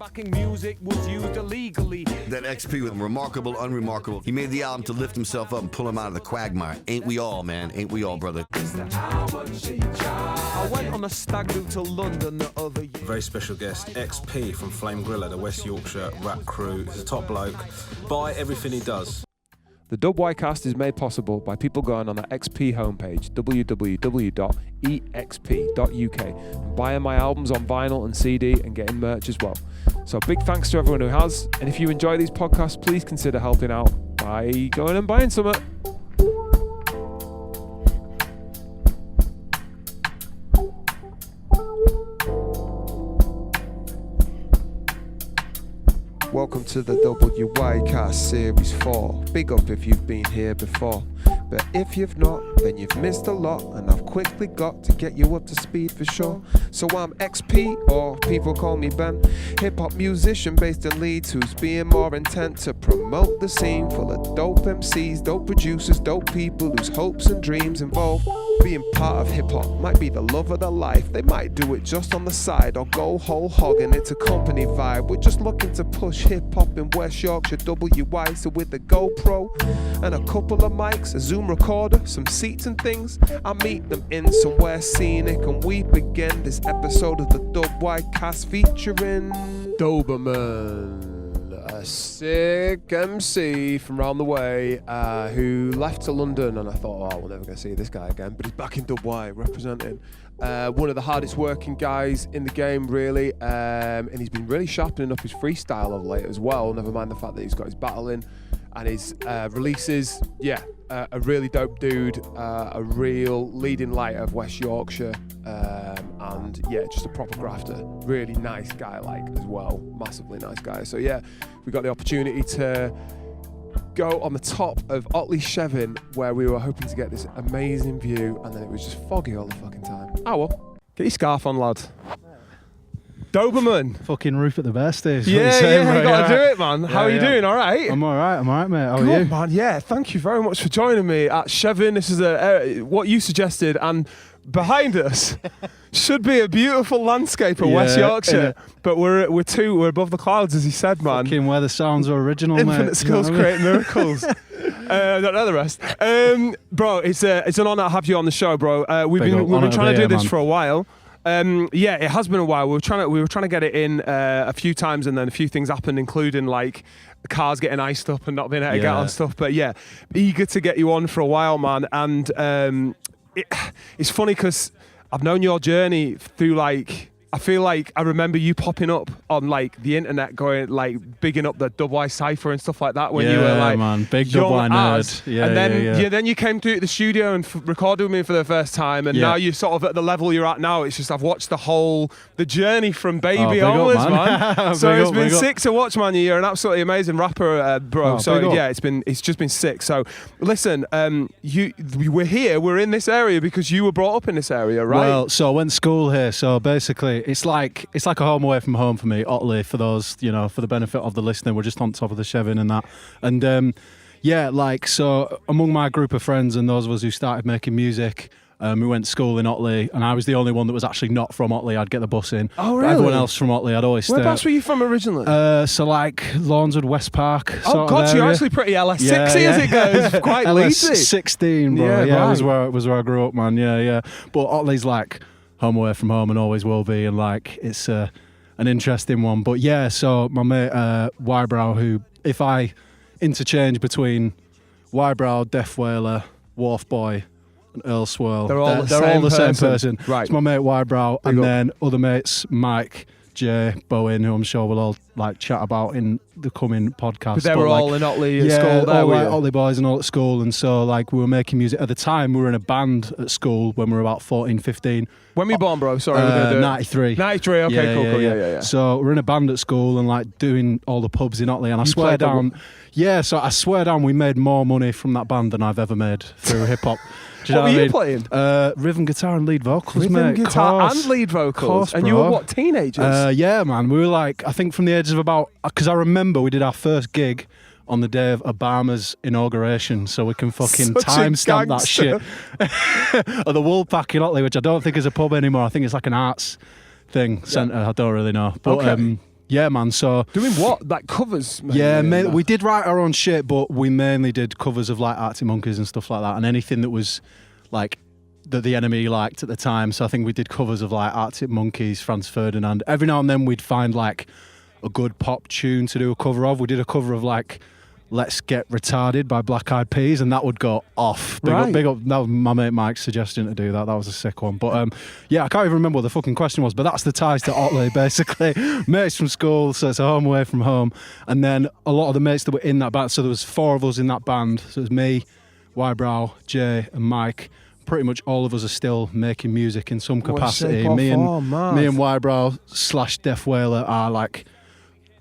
Backing music was used illegally. That XP with Remarkable, Unremarkable. He made the album to lift himself up and pull him out of the quagmire. Ain't we all, man? Ain't we all, brother? I went on a stag do to London the other year. Very special guest, XP from Flame Griller, the West Yorkshire rap crew. He's a top bloke. Buy everything he does. The WYcast is made possible by people going on the XP homepage, www.exp.uk, and buying my albums on vinyl and CD and getting merch as well. So big thanks to everyone who has, and if you enjoy these podcasts, please consider helping out by going and buying some. Welcome to the WYcast Series 4. Big up if you've been here before. But if you've not, then you've missed a lot, and I've quickly got to get you up to speed for sure. So I'm XP, or people call me Ben, hip-hop musician based in Leeds, who's being more intent to promote the scene full of dope MCs, dope producers, dope people whose hopes and dreams involve being part of hip-hop. Might be the love of their life, they might do it just on the side, or go whole hog and it's a company vibe. We're just looking to push hip-hop in West Yorkshire, WY, so with a GoPro and a couple of mics, a Zoom recorder, some seats and things, I meet them in somewhere scenic, and we begin this episode of the WYcast featuring Doberman, a sick MC from round the way, who left to London, and I thought, oh, we're never going to see this guy again, but he's back in WY representing one of the hardest working guys in the game, really, and he's been really sharpening up his freestyle of late as well, never mind the fact that he's got his battling and his releases. Yeah, a really dope dude, a real leading light of West Yorkshire, and yeah, just a proper grafter. Really nice guy, like, as well, massively nice guy. So yeah, we got the opportunity to go on the top of Otley Chevin, where we were hoping to get this amazing view, and then it was just foggy all the fucking time. Oh well, get your scarf on, lad. Doberman. Fucking roof at the bear stage. Yeah, you gotta do it, man. How are you doing? All right? I'm all right, mate. How are Good, you? man. Yeah, thank you very much for joining me at Chevin. This is what you suggested, and behind us should be a beautiful landscape of West Yorkshire, but we're above the clouds, as he said, man. Fucking where the sounds are original, Infinite mate. skills create miracles. I don't know the rest. Bro, it's an honour to have you on the show, bro. We've been trying to do this for a while. Yeah, it has been a while. We were trying to get it in a few times, and then a few things happened, including like cars getting iced up and not being able to get on stuff. But yeah, eager to get you on for a while, man. And it's funny because I've known your journey through, like, I feel like I remember you popping up on like the internet, going like bigging up the WY Cypher and stuff like that when you were like, man, big WY nerd. And then you came to the studio and recorded with me for the first time, and now you're sort of at the level you're at now. It's just I've watched the journey from baby onwards, man. So it's been sick to watch, man. You're an absolutely amazing rapper, bro. So yeah, it's just been sick. So listen, we're here. We're in this area because you were brought up in this area, right? Well, so I went to school here. So basically, it's like a home away from home for me. Otley, for those, for the benefit of the listener, we're just on top of the Chevin and that. And so among my group of friends and those of us who started making music, we went to school in Otley, and I was the only one that was actually not from Otley. I'd get the bus in. Oh, really? But everyone else from Otley, I'd always stay. Whereabouts were you from originally? So like Lawnswood, West Park. Oh God, you're actually pretty LS60 as it goes. Quite Leedsy. LS16, bro. Yeah, right. was where I grew up, man. Yeah. But Otley's like home away from home and always will be, and like it's an interesting one. But yeah, so my mate Wybrow, who, if I interchange between Wybrow, Deaf Whaler, Wharf Boy and Earl Swirl, they're all the same person. Right. It's my mate Wybrow, and then other mates Mike, Jay, Bowen, who I'm sure we'll all like chat about in the coming podcast. But they were all in Otley at school there, were Otley boys and all at school, and so like we were making music. At the time, we were in a band at school when we were about 14, 15. When were you born, bro? Sorry, we're going to do 93. 93, okay, cool. Yeah. So we're in a band at school and like doing all the pubs in Otley, and I swear down, we made more money from that band than I've ever made through hip-hop. What were you playing? Rhythm guitar and lead vocals, Rhythm guitar and lead vocals? And you were what, teenagers? Yeah, man. We were like, I think from the ages of about, because I remember we did our first gig on the day of Obama's inauguration, so we can fucking timestamp that shit. Or the Woolpack in Otley, which I don't think is a pub anymore. I think it's like an arts thing, centre. I don't really know. But Yeah, man. So Doing what? Like covers? yeah, mainly, and we did write our own shit, but we mainly did covers of like Arctic Monkeys and stuff like that, and anything that was like that the enemy liked at the time. So I think we did covers of like Arctic Monkeys, Franz Ferdinand. Every now and then we'd find like a good pop tune to do a cover of. We did a cover of like Let's Get Retarded by Black Eyed Peas, and that would go off. Big up. That was my mate Mike's suggestion to do that. That was a sick one. But yeah, I can't even remember what the fucking question was, but that's the ties to Otley, basically. Mates from school, so it's a home away from home. And then a lot of the mates that were in that band, so there was 4 of us in that band. So it was me, Wybrow, Jay and Mike. Pretty much all of us are still making music in some capacity. Me and Wybrow / Def Whaler are like...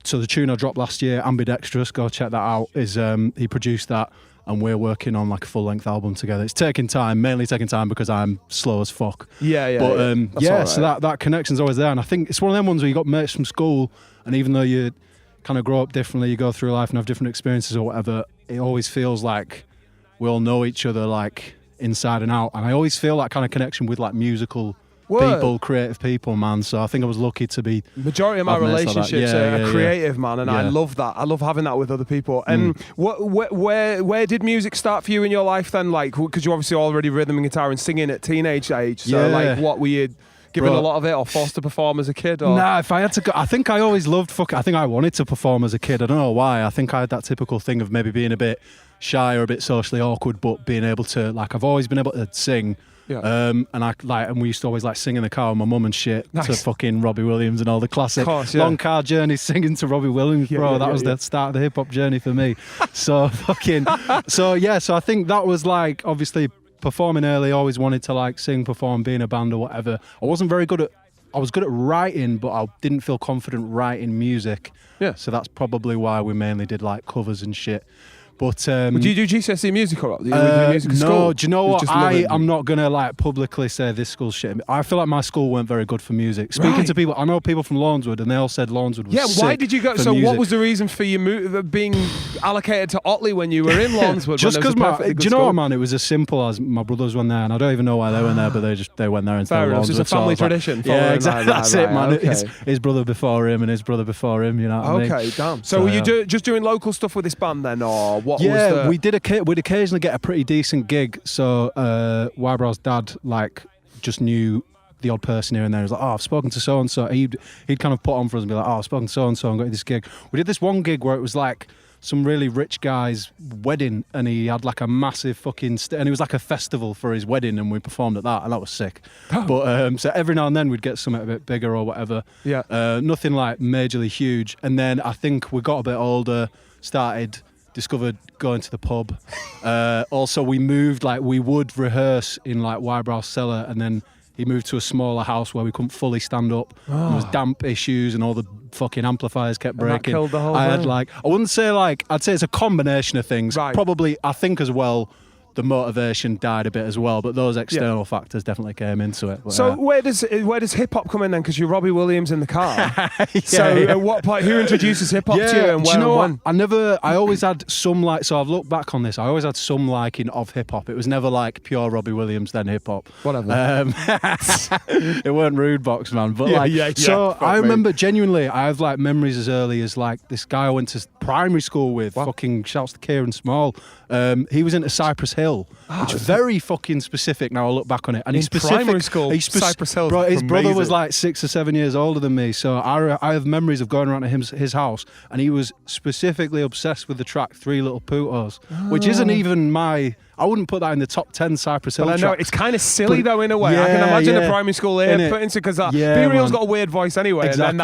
So the tune I dropped last year, Ambidextrous, go check that out, is he produced that, and we're working on like a full-length album together. It's taking time, mainly taking time because I'm slow as fuck. But so that connection's always there, and I think it's one of them ones where you got mates from school, and even though you kind of grow up differently, you go through life and have different experiences or whatever, it always feels like we all know each other like inside and out, and I always feel that kind of connection with like musical people, creative people, man. So I think I was lucky to be. Majority of my relationships are creative, man, and I love that. I love having that with other people. And where did music start for you in your life then? Like, because you obviously already rhythm and guitar and singing at teenage age. So like, what were you given a lot of it, or forced to perform as a kid? Or? Nah, if I had to go, I think I always loved I think I wanted to perform as a kid. I don't know why. I think I had that typical thing of maybe being a bit shy or a bit socially awkward, but being able to, like, I've always been able to sing. Yeah. And we used to always like sing in the car with my mum and shit to fucking Robbie Williams and all the classic long car journeys singing to Robbie Williams, bro. That was the start of the hip hop journey for me. So so I think that was like, obviously performing early, always wanted to like sing, perform, be in a band or whatever. I was good at writing, but I didn't feel confident writing music. Yeah. So that's probably why we mainly did like covers and shit. But do you do GCSE music or music no, school? Do you know what? I'm not gonna like publicly say this school's shit. I feel like my school weren't very good for music. Speaking to people, I know people from Lawnswood, and they all said Lawnswood was sick. Why did you go? So music. what was the reason for you being allocated to Otley when you were in Lawnswood? Just because do you know what, man? It was as simple as my brothers went there, and I don't even know why they went there, but they went there instead of Lawnswood. It's a family tradition. Yeah, exactly. That's it, man. Okay. His brother before him and his brother before him. You know what I mean? Okay, damn. So were you just doing local stuff with this band then, or what? Yeah, we'd occasionally get a pretty decent gig. So Wybrow's dad like just knew the odd person here and there. He was like, oh, I've spoken to so and so. He'd kind of put on for us and be like, oh, I've spoken to so and so and got this gig. We did this one gig where it was like some really rich guy's wedding, and he had like a massive fucking and it was like a festival for his wedding, and we performed at that, and that was sick. But so every now and then we'd get something a bit bigger or whatever. Yeah. Nothing like majorly huge. And then I think we got a bit older, discovered going to the pub. Also, we moved, like, we would rehearse in like Wybrow's cellar, and then he moved to a smaller house where we couldn't fully stand up. There was damp issues, and all the fucking amplifiers kept breaking. And that killed the whole I thing. had like, I wouldn't say like, I'd say it's a combination of things. Right. Probably, I think as well, the motivation died a bit as well, but those external factors definitely came into it. But, so where does hip hop come in then? Because you're Robbie Williams in the car. At what point? Who introduces hip hop to you, and where and when? I always had some like. So I've looked back on this. I always had some liking of hip hop. It was never like pure Robbie Williams then hip hop. Whatever. It weren't Rude Box, man. But I remember genuinely. I have like memories as early as like this guy I went to primary school with. What? Fucking shouts to Kieran Small. He was into Cypress Hill, which is very fucking specific now I look back on it. And he's specific. Primary school, Cypress Hill. Bro, his brother was like 6 or 7 years older than me, so I have memories of going around to his house, and he was specifically obsessed with the track Three Little Putos, which isn't even I wouldn't put that in the top 10 Cypress Hill tracks. I know, it's kind of silly though in a way. I can imagine a primary school ear put into, because Be Real's got a weird voice anyway. Exactly.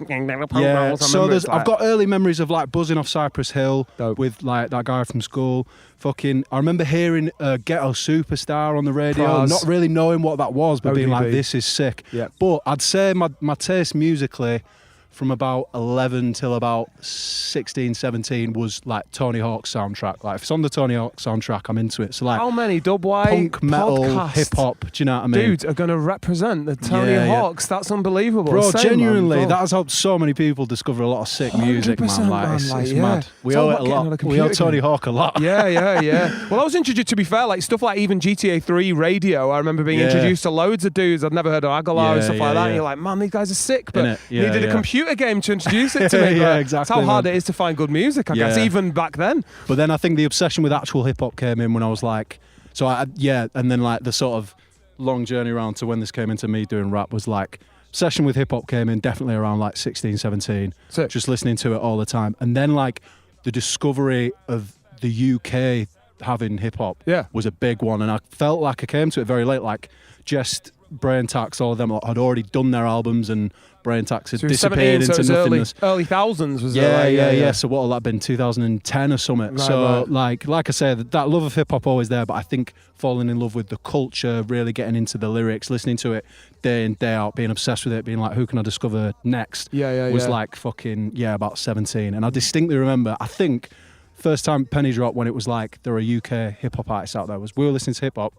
And then I've got early memories of like buzzing off Cypress Hill with like that guy from school. Fucking, I remember hearing Ghetto Superstar on the radio, not really knowing what that was, but being like, this is sick. Yeah. But I'd say my taste musically from about 11 till about 16, 17 was like Tony Hawk's soundtrack. Like if it's on the Tony Hawk soundtrack, I'm into it. So like, how many Dubwise punk, metal, hip hop? Do you know what I mean? Dudes are going to represent the Tony Hawks. That's unbelievable. Bro, genuinely, that has helped so many people discover a lot of sick music, man. Like, it's mad. We owe it a lot. We owe Tony Hawk a lot. Yeah. Well, I was introduced, to be fair, like stuff like even GTA 3 radio. I remember being introduced to loads of dudes I'd never heard of, Aguilar and stuff like that. And you're like, man, these guys are sick. But needed a computer computer game to introduce it to me. Yeah, but exactly, That's how hard man. it is to find good music, I guess, Yeah. even back then. But then I think the obsession with actual hip hop came in when I was like, and then like the sort of long journey around to when this came into me doing rap was like, obsession with hip hop came in definitely around like 16, 17, Sick. just listening to it all the time. And then like the discovery of the UK having hip hop Yeah. was a big one. And I felt like I came to it very late, like just Brain Tax, all of them had already done their albums and Brain Tax had So it was disappeared 17, so it into was nothingness. early thousands, was it? Yeah, Like, yeah. So what will that have been, 2010 or something? Right, So right. like I say, that love of hip hop always there, but I think falling in love with the culture, really getting into the lyrics, listening to it day in, day out, being obsessed with it, being like, who can I discover next? Was like fucking, about 17. And I distinctly remember, I think, first time penny dropped when it was like, there are UK hip hop artists out there, was we were listening to hip hop.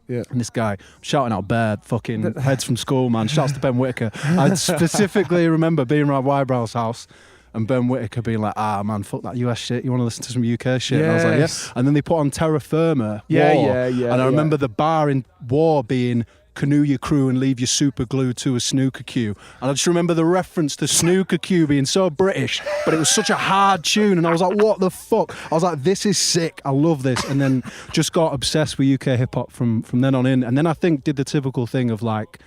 Yeah. And this guy shouting out bad fucking heads from school, man. Shouts to Ben Whitaker. I specifically remember being around Wybrow's house and Ben Whitaker being like, man, fuck that US shit. You want to listen to some UK shit? And I was like, Yes. yeah. And then they put on Terra Firma, Yeah, War. yeah, yeah, And I yeah. remember the bar in War being canoe your crew and leave your super glue to a snooker cue. And I just remember the reference to snooker cue being so British, but it was such a hard tune. And I was like, what the fuck? I was like, this is sick. I love this. And then just got obsessed with UK hip hop from then on in. And then I think did the typical thing of like,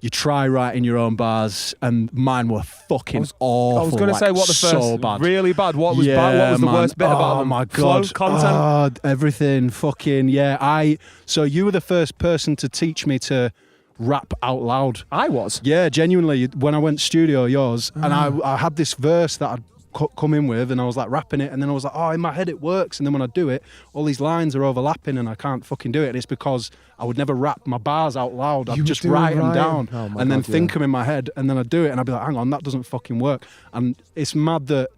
you try writing your own bars, and mine were fucking awful. I was going to like, say what the first, so bad. really bad. What was bad? What was the man. worst bit about Oh them? my Flow, god, content. everything, fucking yeah. So you were the first person to teach me to rap out loud. I was. Yeah, genuinely. When I went studio, yours, and I had this verse that I'd come in with, and I was like rapping it, and then I was like, oh, in my head it works, and then when I do it, all these lines are overlapping, and I can't fucking do it, and it's because I would never rap my bars out loud. I'd just write them down, and then think them in my head, and then I'd do it, and I'd be like, hang on, that doesn't fucking work. And it's mad that,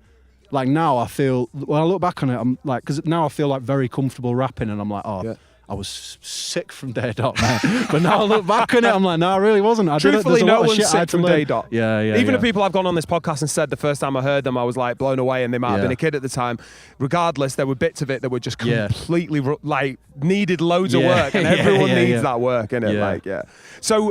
like, now I feel, when I look back on it, I'm like, because now I feel like very comfortable rapping, and I'm like, oh, I was sick from day dot, man. But now I look back on it, I'm like, no, I really wasn't. Truthfully, no one's sick from day dot. Yeah. Even the people I've gone on this podcast and said the first time I heard them, I was like blown away, and they might have been a kid at the time. Regardless, there were bits of it that were just completely like needed loads of work, and everyone needs that work, innit? So,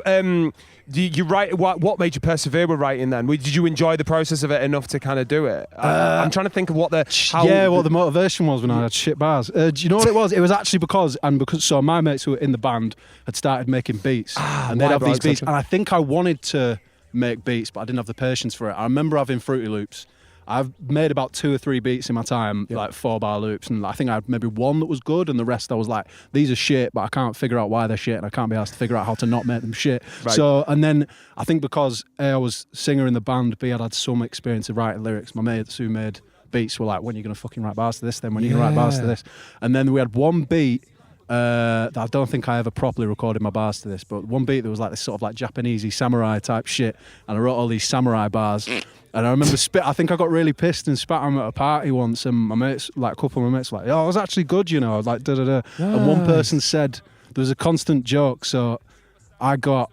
you write? What made you persevere with writing then? Did you enjoy the process of it enough to kind of do it? I'm trying to think of what the motivation was when I had shit bars. Do you know what it was? It was actually because so my mates who were in the band had started making beats, and they'd have these beats, and I think I wanted to make beats, but I didn't have the patience for it. I remember having Fruity Loops. I've made about 2 or 3 beats in my time, like 4-bar loops, and I think I had maybe one that was good, and the rest I was like, these are shit, but I can't figure out why they're shit, and I can't be asked to figure out how to not make them shit. Right. So, and then I think because A, I was singer in the band, B, I'd had some experience of writing lyrics. My mates who made beats were like, when are you going to fucking write bars to this then? When are you going to write bars to this? And then we had one beat that I don't think I ever properly recorded my bars to this, but one beat that was like this sort of like Japanesey samurai type shit, and I wrote all these samurai bars. And I remember I think I got really pissed and spat them at a party once, and my mates, like a couple of my mates were like, oh, it was actually good, you know. I was like, da-da-da. And one person said, there was a constant joke, so I got,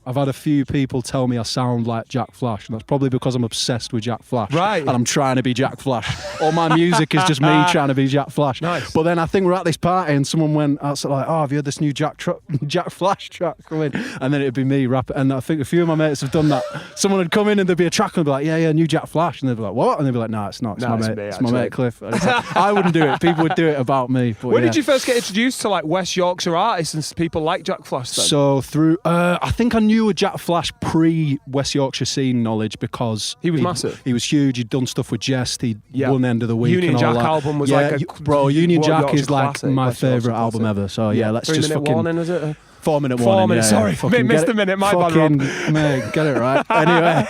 I've had a few people tell me I sound like Jack Flash, and that's probably because I'm obsessed with Jack Flash. Right. And I'm trying to be Jack Flash. All my music is just me trying to be Jack Flash. Nice. But then I think we're at this party and someone went outside like, oh, have you heard this new Jack Flash track coming? And then it'd be me rapping. And I think a few of my mates have done that. Someone would come in and there'd be a track and they'd be like, yeah, new Jack Flash. And they'd be like, what? And they'd be like, no, it's not. It's my mate Cliff. And it's like, I wouldn't do it. People would do it about me. But when did you first get introduced to like West Yorkshire artists and people like Jack Flash then? So through, I think I knew a Jack Flash pre-West Yorkshire scene knowledge because he was massive. He was huge. He'd done stuff with Jest. He'd won End of the Week. Union and all Jack that. album was like a bro. Union Jack Yorkshire is like classic, my West Yorkshire favourite album classic. ever. So yeah, let's 3 just minute fucking warning, is it? 4 minute 4 warning. minutes. Yeah, sorry, fucking missed a minute. My bad, Rob. Mate, get it right. Anyway,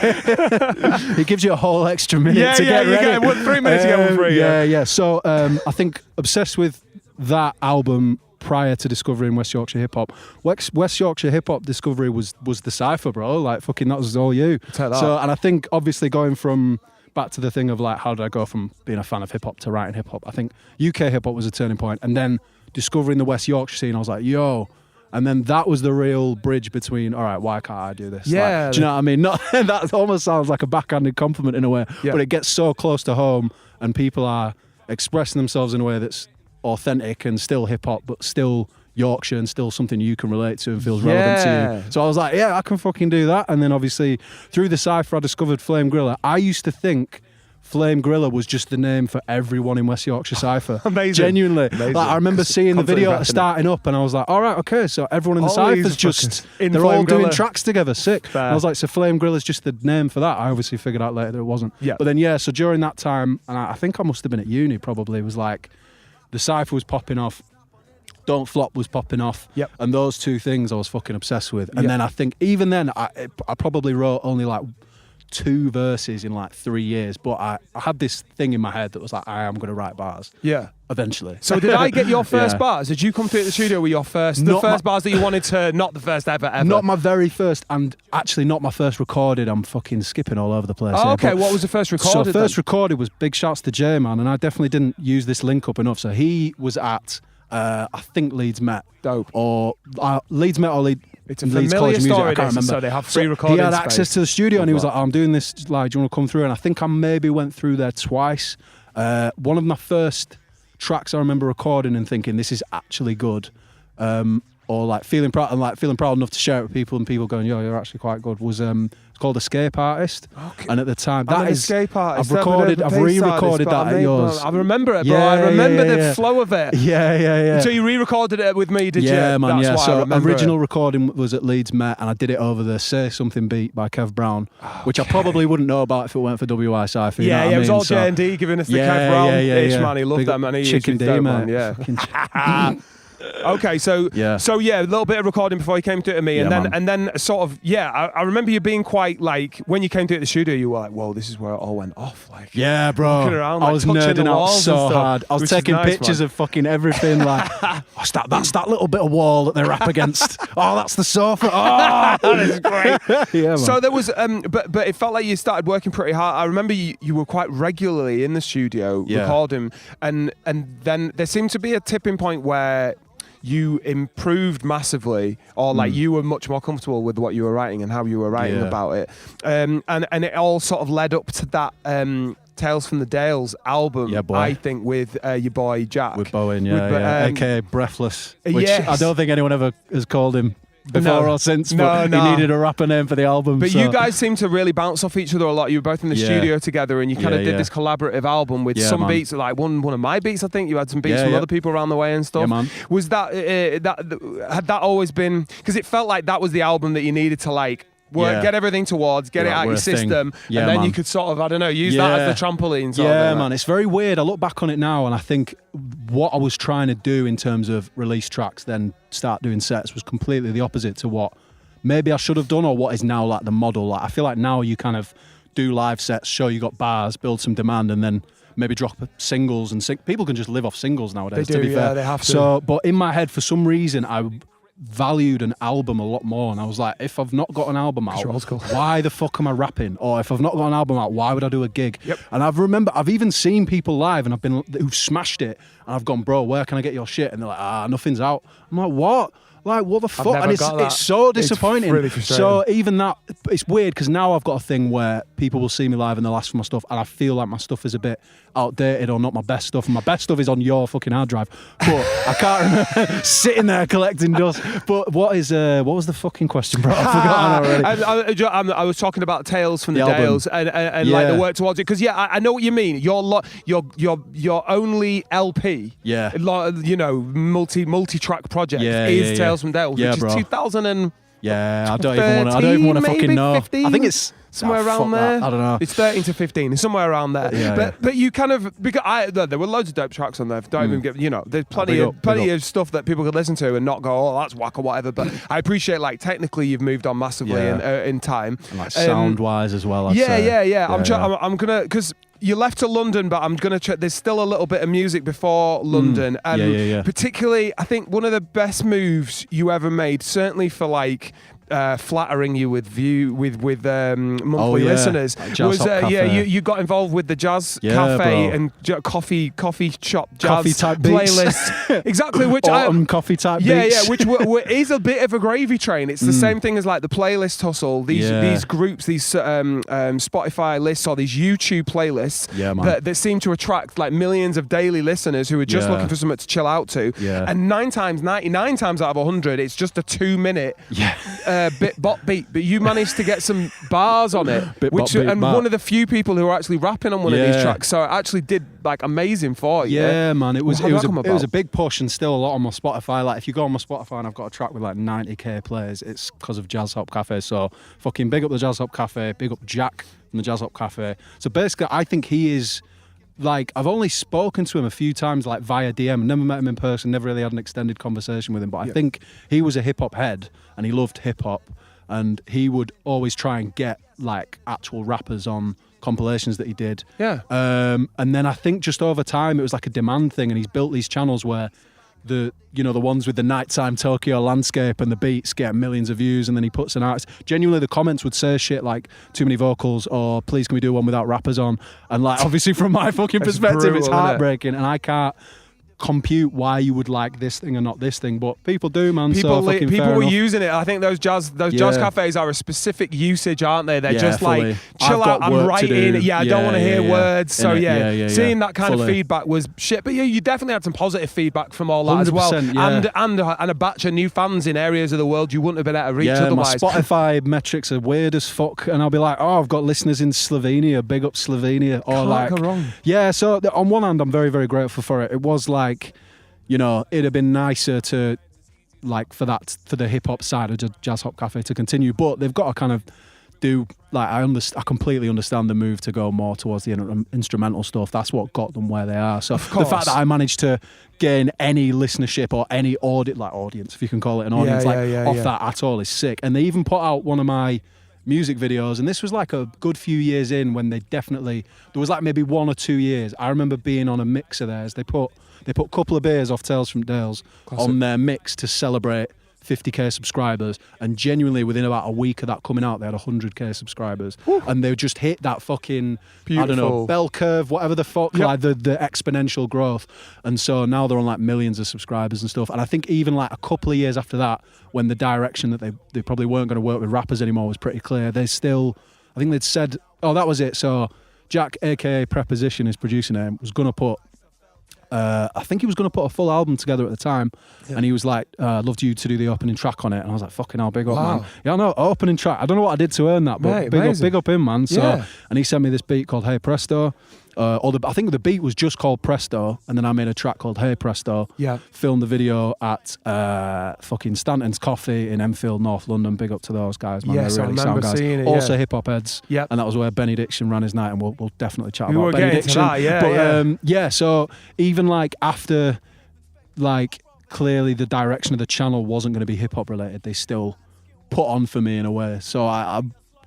it gives you a whole extra minute to get ready. You get 3 minutes to get one free. Yeah. So I think obsessed with that album prior to discovering West Yorkshire hip hop. West Yorkshire hip hop discovery was the cypher, bro. Like fucking that was all you. Take that. So and I think obviously going from back to the thing of like how did I go from being a fan of hip hop to writing hip hop? I think UK hip hop was a turning point, and then discovering the West Yorkshire scene, I was like, yo. And then that was the real bridge between, all right, why can't I do this? Yeah. Like, do you know what I mean? Not, that almost sounds like a backhanded compliment in a way, but it gets so close to home and people are expressing themselves in a way that's authentic and still hip hop, but still Yorkshire and still something you can relate to and feels relevant to you. So I was like, yeah, I can fucking do that. And then obviously through the cypher, I discovered Flame Griller. I used to think Flame Griller was just the name for everyone in West Yorkshire cypher. Amazing. Genuinely. Amazing. Like, I remember seeing the video Constantly starting up and I was like, all right, okay, so everyone in the cypher's just, in they're Flame all doing Griller. tracks together, sick. Fair. And I was like, so Flame Griller's just the name for that. I obviously figured out later that it wasn't. Yeah. But then, yeah, so during that time, and I think I must have been at uni probably, was like, the cypher was popping off, Don't Flop was popping off, Yep. and those two things I was fucking obsessed with. And Yep. then I think even then I probably wrote only like 2 verses in like 3 years, but I had this thing in my head that was like, I am going to write bars Yeah. eventually. So did I get your first Yeah. bars? Did you come through the studio with your first, the Not first my- bars that you wanted to, not the first ever? Not my very first, and actually not my first recorded. I'm fucking skipping all over the place. Oh, here, okay. but- What was the first recorded? So first then? recorded was big shouts to J Man, and I definitely didn't use this link up enough. So he was at I think Leeds Met, Dope. or Leeds Met or It's a Leeds familiar College of Music. story, I can't this, remember. so they have free recording He had space. access to the studio, and he was Love like, "I'm doing this. Like, do you want to come through?" And I think I maybe went through there twice. One of my first tracks I remember recording and thinking, "This is actually good." Or like feeling proud enough to share it with people, and people going, "Yo, you're actually quite good." Was it's called Escape Artist, Okay. and at the time I'm that an is escape artist. I've re-recorded that at yours. I remember it, bro. Yeah, I remember yeah, the yeah. flow of it. Yeah. So you re-recorded it with me, did you? Yeah, man, That's yeah. why I So remember original it. recording was at Leeds Met, and I did it over the Say Something beat by Kev Brown, which I probably wouldn't know about if it weren't for WY Cypher. You know what Yeah, I it was mean? all So- J&D giving us the Yeah, Kev Brown yeah, ish, yeah. man. He loved Big that, man. He Chicken used D, to mate. yeah. Fucking Okay, so Yeah. so yeah, a little bit of recording before you came to it to me, and Yeah, then man. and then sort of I remember you being quite like when you came to it at the studio, you were like, whoa, this is where it all went off, like Yeah, bro. Looking around, I like, was touching the nerding out walls and so stuff, hard. I was which is taking nice, pictures man. of fucking everything. Like, that's that little bit of wall that they're up against. Oh, that's the sofa. Oh, that is great. yeah, man. So there was, but it felt like you started working pretty hard. I remember you were quite regularly in the studio recording, and then there seemed to be a tipping point where you improved massively, or like you were much more comfortable with what you were writing and how you were writing about it, and it all sort of led up to that Tales from the Dales album. Yeah, boy. I think with your boy Jack, with Bowen, With, aka Breathless, which yes. I don't think anyone ever has called him before No. or since, No, but no. he needed a rapper name for the album. But so. you guys seem to really bounce off each other a lot. You were both in the Yeah. studio together, and you kind of Yeah, did yeah. this collaborative album with Yeah, some man. beats, like one of my beats. I think you had some beats Yeah, from yeah. other people around the way and stuff. Yeah, man. Was that had that always been? Because it felt like that was the album that you needed to like work, Yeah. get everything towards, get it Right, out we're your a thing. system, Yeah, and then man. you could sort of, I don't know, use that as the trampoline. Sort Yeah, of thing, man, it's very weird. I look back on it now, and I think what I was trying to do in terms of release tracks, then start doing sets, was completely the opposite to what maybe I should have done, or what is now like the model. Like, I feel like now you kind of do live sets, show you got bars, build some demand, and then maybe drop singles. And people can just live off singles nowadays. They to do, be yeah, fair, they have to. So, but in my head, for some reason, I valued an album a lot more, and I was like, if I've not got an album out, you're old school. why the fuck am I rapping? Or if I've not got an album out, why would I do a gig? Yep. And I've even seen people live, and who've smashed it, and I've gone, bro, where can I get your shit? And they're like, nothing's out. I'm like, what? Like, what the fuck? never And got that. it's so It's disappointing. really frustrating. So even that, it's weird, because now I've got a thing where people will see me live and they'll ask for my stuff, and I feel like my stuff is a bit outdated or not my best stuff. And my best stuff is on your fucking hard drive, but I can't remember sitting there collecting dust. But what was the fucking question, bro? I've forgotten already. I was talking about Tales from the, The album. Dales and like the Yeah. work towards it, because I know what you mean. Your only LP, Yeah. multi-track project Yeah, is yeah, Tales yeah. from Dales, Yeah, which bro. is 2000 and Yeah, I don't even want to fucking maybe know. 15? I think it's somewhere around fuck there. that. I don't know. It's 13 to 15. It's somewhere around there. Yeah, but you kind of, because there were loads of dope tracks on there. Don't even get, there's plenty big up, big of stuff that people could listen to and not go, oh, that's whack or whatever. But I appreciate, like, technically you've moved on massively in time. And like sound wise as well. I'd Yeah, say. yeah. I'm gonna, because you left to London, but I'm gonna check. There's still a little bit of music before London, and Yeah. particularly, I think one of the best moves you ever made, certainly for like flattering you with monthly listeners. Jazz Hop Cafe. You got involved with the Jazz Yeah, Cafe bro. and coffee shop jazz Coffee type beats. playlists. Exactly, which Autumn coffee type beats. which is a bit of a gravy train. It's the same thing as like the playlist hustle. These groups, these Spotify lists or these YouTube playlists that seem to attract like millions of daily listeners who are just looking for something to chill out to. Yeah. And 99 times out of 100, it's just a 2-minute bit bop beat. But you managed to get some bars on it, one of the few people who are actually rapping on one of these tracks. So it actually did like amazing for you. Yeah, man. It was a a big push, and still a lot on my Spotify. Like if you go on my Spotify and I've got a track with like 90k plays, it's because of Jazz Hop Cafe. So fucking big up the Jazz Hop Cafe, big up Jack from the Jazz Hop Cafe. So basically, I think he is. Like, I've only spoken to him a few times, like via DM, never met him in person, never really had an extended conversation with him, but I think he was a hip-hop head, and he loved hip-hop, and he would always try and get, like, actual rappers on compilations that he did. Yeah. And then I think just over time, it was like a demand thing, and he's built these channels where the ones with the nighttime Tokyo landscape and the beats get millions of views, and then he puts an artist. Genuinely, the comments would say shit like "too many vocals" or "please can we do one without rappers on?" And like, obviously from my fucking perspective, brutal, it's isn't it? heartbreaking, and I can't compute why you would like this thing and not this thing, but people do, man. People so fucking were fair enough. using it. I think those jazz cafes are a specific usage, aren't they? They're just fully. like chill I've out. got I'm work to writing. do. Yeah, I don't want to hear words. So seeing that kind of Fully. feedback was shit. But yeah, you definitely had some positive feedback from all that as well, 100%, and a batch of new fans in areas of the world you wouldn't have been able to reach Yeah, otherwise. my Spotify metrics are weird as fuck, and I'll be like, oh, I've got listeners in Slovenia, big up Slovenia, or Can't like, go wrong. yeah. So on one hand, I'm very, very grateful for it. It was like, it'd have been nicer to, like, for the hip hop side of Jazz Hop Cafe to continue, but they've got to kind of do, like, I completely understand the move to go more towards the instrumental stuff. That's what got them where they are. So the fact that I managed to gain any listenership or any audience, if you can call it an audience, off that at all is sick. And they even put out one of my music videos, and this was like a good few years in when there was like maybe 1 or 2 years. I remember being on a mix of theirs. They put a couple of beers off Tales from Dales on their mix to celebrate 50k subscribers, and genuinely within about a week of that coming out, they had 100k subscribers. Woo. And they just hit that fucking I don't know, bell curve, whatever the fuck, like the exponential growth. And so now they're on like millions of subscribers and stuff. And I think even like a couple of years after that, when the direction that they probably weren't going to work with rappers anymore was pretty clear, I think they'd said, oh, that was it. So Jack, aka Preposition, his producer name, was going to put I think he was going to put a full album together at the time, and he was like, I'd love you to do the opening track on it. And I was like, fucking hell, big up, man. Yeah, I know, opening track. I don't know what I did to earn that, but big up him, man. So, and he sent me this beat called Hey Presto. I think the beat was just called Presto, and then I made a track called Hey Presto. Yeah. Filmed the video at fucking Stanton's Coffee in Enfield, North London. Big up to those guys, man. Yes, they're really I remember sound guys. seeing it. Also hip hop heads. Yeah. And that was where Benny Diction ran his night, and we'll definitely chat we about Benny Diction. That, so even like after, like, clearly the direction of the channel wasn't going to be hip hop related, they still put on for me in a way. So I've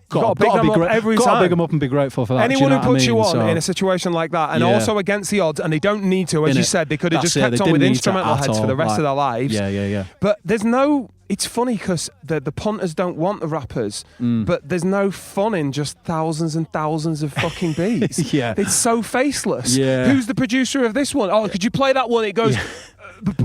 got to big them up and be grateful for that. Anyone who puts you on so, in a situation like that, and also against the odds, and they don't need to, as you said, they could have just kept on with instrumental heads for the rest of their lives. Yeah. But it's funny because the punters don't want the rappers, but there's no fun in just thousands and thousands of fucking beats. It's so faceless. Who's the producer of this one? Oh, could you play that one? It goes... with a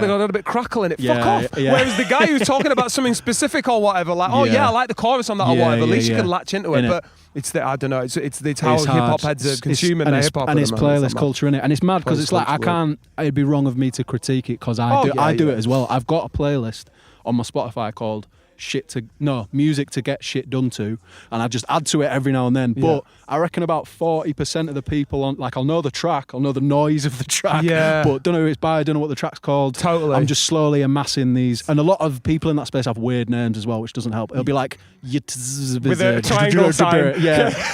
little bit crackle in it. Fuck off. Whereas the guy who's talking about something specific or whatever, like, I like the chorus on that or whatever, at least you can latch into it. But it's I don't know, it's how hip hop heads are consuming their hip hop. And it's playlist culture in it. And it's mad because it's like, it'd be wrong of me to critique it because I do it as well. I've got a playlist on my Spotify called music to get shit done to, and I just add to it every now and then. But I reckon about 40% of the people on, like, I'll know the track, I'll know the noise of the track, but don't know who it's by, don't know what the track's called. Totally. I'm just slowly amassing these, and a lot of people in that space have weird names as well, which doesn't help. It'll be like with a triangle sign.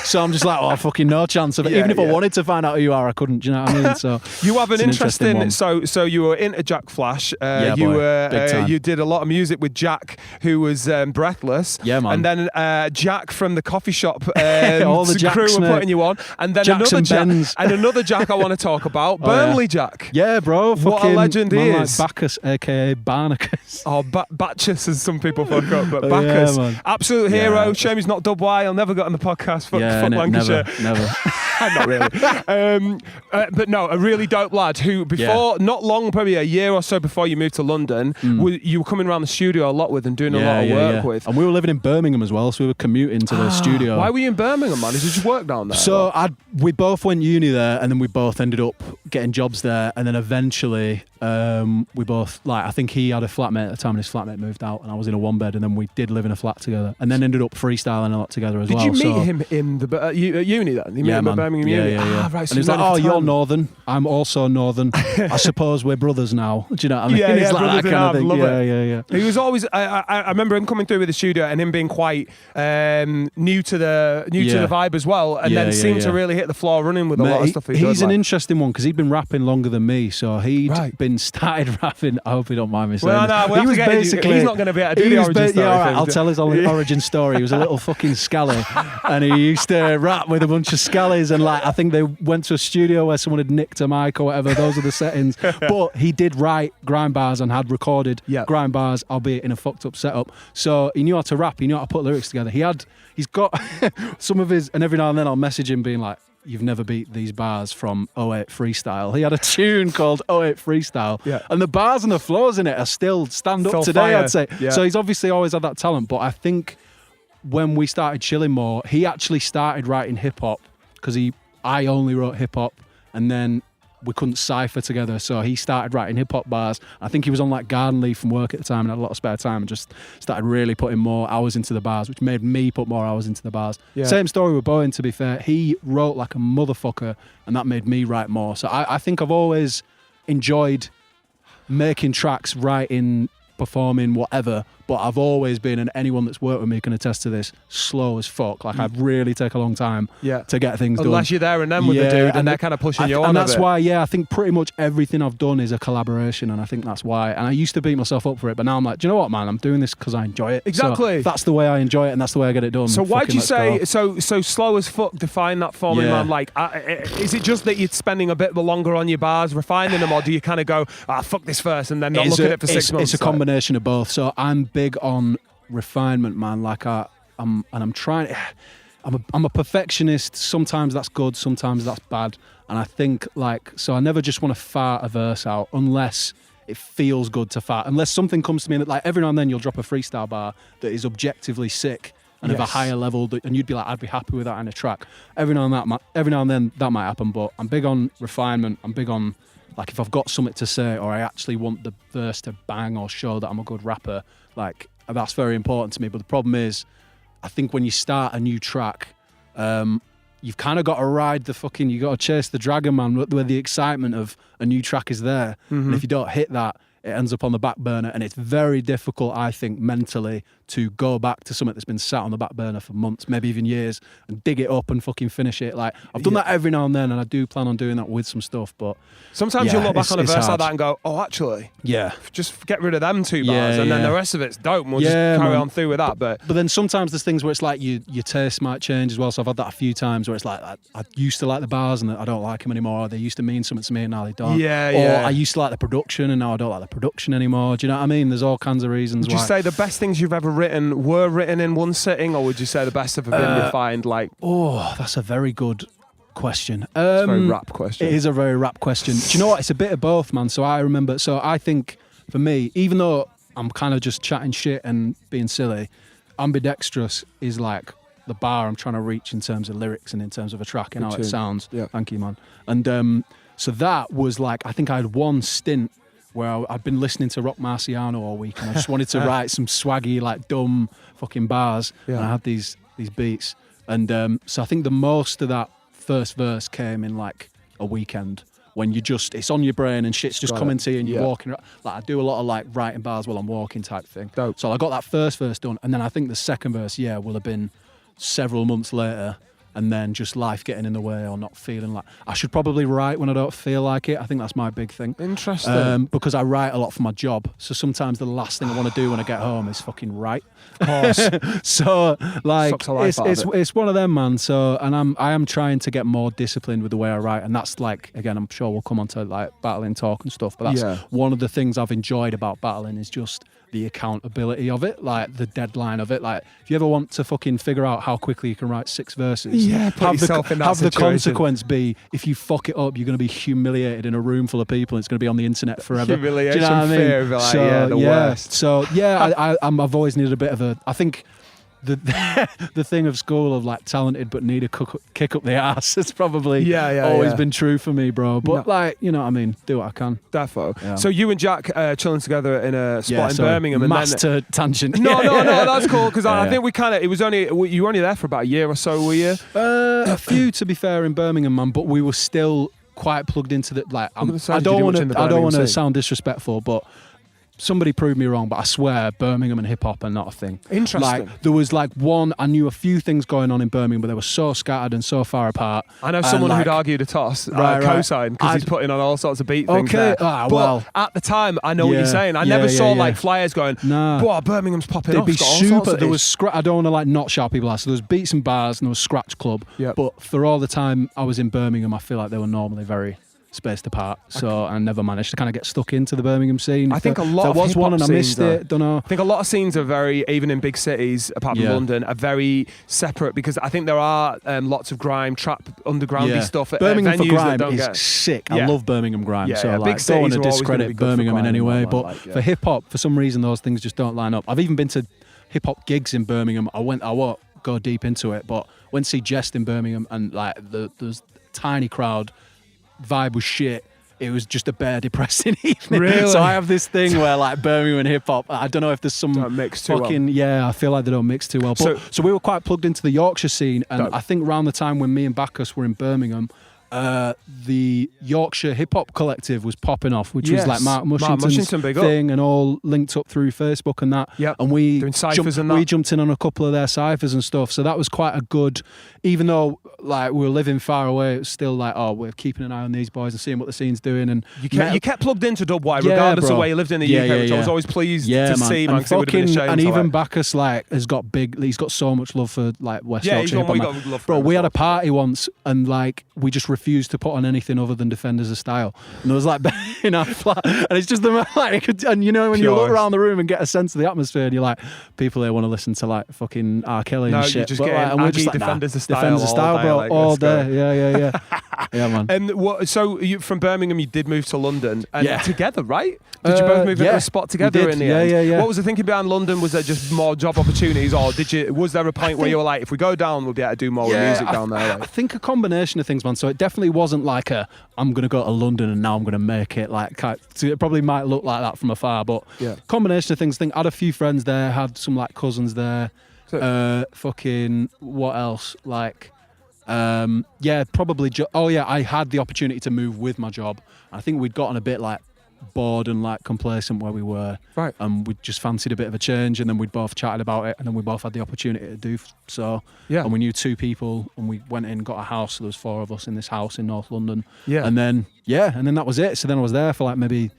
So I'm just like, fucking no chance of it. Even if I wanted to find out who you are, I couldn't. Do you know what I mean? So you have an interesting so you were into Jack Flash. You did a lot of music with Jack, who was Breathless. Yeah, man. And then Jack from the coffee shop all the Jack crew were mate. putting you on. And then Jacks and Bens. another Jack I want to talk about, Burnley Jack. Yeah, bro. What a fucking legend he man is. Like Bacchus, a.k.a. Bacchus. Oh, Bacchus, as some people fuck up, but Yeah, Bacchus, man. absolute Yeah. hero. Shame he's not Dub-Y. He'll never get on the podcast. Fuck innit? Lancashire. Never. Not really. But no, a really dope lad who before, not long, probably a year or so before you moved to London, you were coming around the studio a lot with and doing a lot of work with. And we were living in Birmingham as well, so we were commuting to the studio. Why were you in Birmingham, man? Did you just work down there? So we both went uni there, and then we both ended up getting jobs there, and then eventually we both, like, I think he had a flatmate at the time, and his flatmate moved out, and I was in a one bed, and then we did live in a flat together, and then ended up freestyling a lot together as Did well. you meet him in the at uni then? You met him at Birmingham Uni? Yeah. Right, so and he's like, known him for you're time. northern, I'm also northern. I suppose we're brothers now. Do you know what I mean? Yeah, It's yeah, like brothers that in kind of arms, thing. love it. Yeah. He was always. I remember him coming through with the studio and him being quite new to the vibe as well, and then seemed to really hit the floor running with a lot of stuff. He's an interesting one because he'd been rapping longer than me, so he'd Right. been started rapping. I hope you don't mind me saying. Well, no, this. He was basically. he's not going to be able to do the origin story. Yeah, all right, thing. I'll tell his origin story. He was a little fucking scally, and he used to rap with a bunch of scallies, and like I think they went to a studio where someone had nicked a mic or whatever. Those are the settings. But he did write grime bars and had recorded grime bars, albeit in a fucked up setup. So he knew how to rap. He knew how to put lyrics together. He's got some of his, and every now and then I'll message him being like, "You've never beat these bars from 08 Freestyle." He had a tune called 08 Freestyle, and the bars and the flows in it are still stand up Still today, fire. I'd say. Yeah. So he's obviously always had that talent, but I think when we started chilling more, he actually started writing hip hop because I only wrote hip hop, and then we couldn't cypher together, so he started writing hip hop bars. I think he was on like garden leave from work at the time and had a lot of spare time and just started really putting more hours into the bars, which made me put more hours into the bars. Same story with Bowen, to be fair. He wrote like a motherfucker, and that made me write more. So I think I've always enjoyed making tracks, writing, performing, whatever, but I've always been, and anyone that's worked with me can attest to this, slow as fuck. Like I really take a long time to get things done. Unless you're there and then with the dude and they're kind of pushing you on. And that's why, I think pretty much everything I've done is a collaboration, and I think that's why. And I used to beat myself up for it, but now I'm like, do you know what, man? I'm doing this because I enjoy it. Exactly. So that's the way I enjoy it, and that's the way I get it done. So why do you say go. so slow as fuck? Define that for me, man. Like, is it just that you're spending a bit longer on your bars, refining them, or do you kind of go, fuck this first, and then not look at it for 6 months? It's a combination of both. So I'm big on refinement, man. Like I'm trying. I'm a perfectionist. Sometimes that's good, sometimes that's bad. And I think so I never just want to fart a verse out unless it feels good to fart. Unless something comes to me that, like, every now and then you'll drop a freestyle bar that is objectively sick and of a higher level, and you'd be like, I'd be happy with that in a track. Every now and then that might happen, but I'm big on refinement. I'm big on, like, if I've got something to say or I actually want the verse to bang or show that I'm a good rapper, like, that's very important to me. But the problem is, I think when you start a new track, you've kind of got to ride you got to chase the dragon, man, where the excitement of a new track is there. And if you don't hit that, it ends up on the back burner, and it's very difficult, I think, mentally to go back to something that's been sat on the back burner for months, maybe even years, and dig it up and fucking finish it. Like, I've done that every now and then, and I do plan on doing that with some stuff, but sometimes you'll look back on a verse like that and go, oh, actually, just get rid of them two bars, and then the rest of it's dope, and we'll just carry on through with that. But then sometimes there's things where it's like your taste might change as well. So I've had that a few times where it's like, I used to like the bars and I don't like them anymore, or they used to mean something to me and now they don't. Or I used to like the production and now I don't like the production anymore. Do you know what I mean? There's all kinds of reasons. Would you say the best things you've ever written were written in one sitting, or would you say the best have been refined? Like, that's a very good question. It's a very rap question. It is a very rap question. Do you know what? It's a bit of both, man. So I think for me, even though I'm kind of just chatting shit and being silly, ambidextrous is like the bar I'm trying to reach in terms of lyrics and in terms of a track and how it sounds. Yeah. Thank you, man. And so that was like, I think I had one stint where I'd been listening to Rock Marciano all week, and I just wanted to write some swaggy, like, dumb fucking bars. And I had these beats. And so I think the most of that first verse came in like a weekend when it's on your brain and shit's just coming to you and you're walking. Like, I do a lot of like writing bars while I'm walking type thing. So I got that first verse done, and then I think the second verse, will have been several months later. and then just life getting in the way or not feeling like I should probably write when I don't feel like it. I think that's my big thing. Interesting. Because I write a lot for my job, so sometimes the last thing I want to do when I get home is fucking write. Of course. So like Sucks the life out of it. it's one of them, man. So I am trying to get more disciplined with the way I write, and that's like, again, I'm sure we'll come on to like battling talk and stuff, but that's one of the things I've enjoyed about battling is just the accountability of it, like the deadline of it. Like if you ever want to fucking figure out how quickly you can write 6 verses, put yourself in that have the situation. consequence be if you fuck it up, you're going to be humiliated in a room full of people, and it's going to be on the internet forever. Humiliation, do you know what I mean? fear, like, so, the worst. So I've always needed a bit of a, I think the thing of school of like talented but need a kick up the ass has probably always been true for me, bro. But like, you know what I mean, do what I can. Defo. Yeah. So you and Jack chilling together in a spot in Birmingham, and master tangent. No, that's cool, because I think we kind of, it was only, you were only there for about a year or so, were you? A few, to be fair, in Birmingham, man, but we were still quite plugged into the, like, I don't want to sound disrespectful, but somebody proved me wrong, but I swear Birmingham and hip hop are not a thing. Interesting. Like there was like I knew a few things going on in Birmingham, but they were so scattered and so far apart. I know someone who'd argued a toss, co-sign, because he's putting on all sorts of beat things there. But at the time, I know what you're saying. I never saw like flyers going, "Boah, Birmingham's popping off." They'd be super. There was I don't want to like not shout people out. So there was beats and bars and there was scratch club. Yep. But for all the time I was in Birmingham, I feel like they were normally very spaced apart, so I never managed to kind of get stuck into the Birmingham scene. I think a lot of there was one and I missed scenes it. Don't know. I think a lot of scenes are very, even in big cities apart from London, are very separate, because I think there are lots of grime, trap, undergroundy stuff at Birmingham for venues grime that don't is get sick. I love Birmingham grime, so like, big don't want cities to are always gonna be discredit good for Birmingham in grime any and way, all but that, for hip hop, for some reason those things just don't line up. I've even been to hip hop gigs in Birmingham. I won't go deep into it, but went to see Jest in Birmingham, and like there's a tiny crowd, vibe was shit. It was just a bare depressing evening. Really? So I have this thing where like Birmingham and hip hop, I don't know if there's some don't mix too fucking I feel like they don't mix too well. But so we were quite plugged into the Yorkshire scene, and I think around the time when me and Bacchus were in Birmingham, the Yorkshire hip hop collective was popping off, which was like Mark Mushington's thing, and all linked up through Facebook and that. Yep. And we doing ciphers and that. We jumped in on a couple of their ciphers and stuff. So that was quite a good, even though like we were living far away, it was still like, oh, we're keeping an eye on these boys and seeing what the scene's doing. And you kept plugged into Dub Y, regardless of where you lived in the UK, which I was always pleased to see, man, because it would have been a shame. And even Bacchus like has got big, he's got so much love for like West Yorkshire. Bro, we had a party once, and like we just refused to put on anything other than Defenders of Style, and there was like in our flat, and it's just the like, and you know when you look around the room and get a sense of the atmosphere, and you're like, people here want to listen to like fucking R. Kelly and shit. You're just getting and we're just like, Defenders of Style, Defenders of Style, bro, like, all day. Yeah. Yeah, man. And so you, from Birmingham, you did move to London, and together, right? Did you both move into a spot together in the end? Yeah. What was the thinking behind London? Was there just more job opportunities, or was there a point where you were like, if we go down, we'll be able to do more music down there? Like? I think a combination of things, man. So it definitely wasn't like I'm going to go to London and now I'm going to make it. Like, so it probably might look like that from afar, but combination of things. I think I had a few friends there, had some like cousins there. Fucking what else? Like, probably. I had the opportunity to move with my job. I think we'd gotten a bit like bored and like complacent where we were, right? And we just fancied a bit of a change, and then we'd both chatted about it, and then we both had the opportunity to do so. And we knew 2 people, and we went in, got a house. So there was 4 of us in this house in North London. And then that was it. So then I was there for like maybe,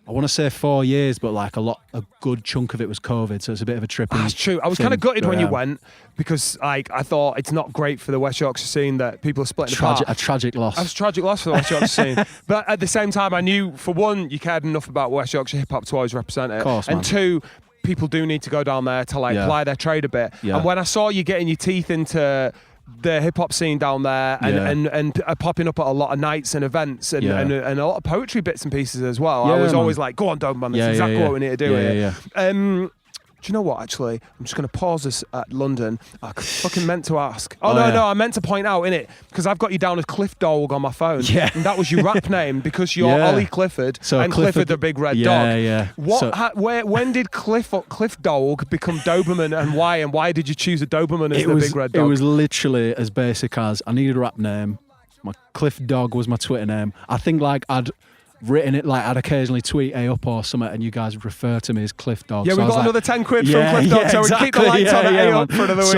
I want to say 4 years, but like a good chunk of it was COVID, so it's a bit of a trippy. That's true. I was kind of gutted when you went, because like I thought it's not great for the West Yorkshire scene that people are splitting apart. A tragic loss. It was a tragic loss for the West Yorkshire scene. But at the same time, I knew, for one, you cared enough about West Yorkshire hip hop to always represent it. Of course, and man. 2, people do need to go down there to like ply their trade a bit. And when I saw you getting your teeth into the hip hop scene down there, and popping up at a lot of nights and events, and a lot of poetry bits and pieces as well. I was always like, go on, Doberman, that's exactly what we need to do here. Do you know what, actually? I'm just going to pause this at London. I fucking meant to ask. No, I meant to point out, innit? Because I've got you down as Cliff Dog on my phone. Yeah. And that was your rap name, because you're Ollie Clifford, and Clifford the Big Red Dog. Yeah. When did Cliff Dog become Doberman, and why? And why did you choose a Doberman as the Big Red Dog? It was literally as basic as, I needed a rap name. My Cliff Dog was my Twitter name. I think like written it, like I'd occasionally tweet A up or something, and you guys would refer to me as Cliff Dog. Yeah, so we've got like, another 10 quid from Cliff Dog, so exactly, we keep the lights on at A up for another week.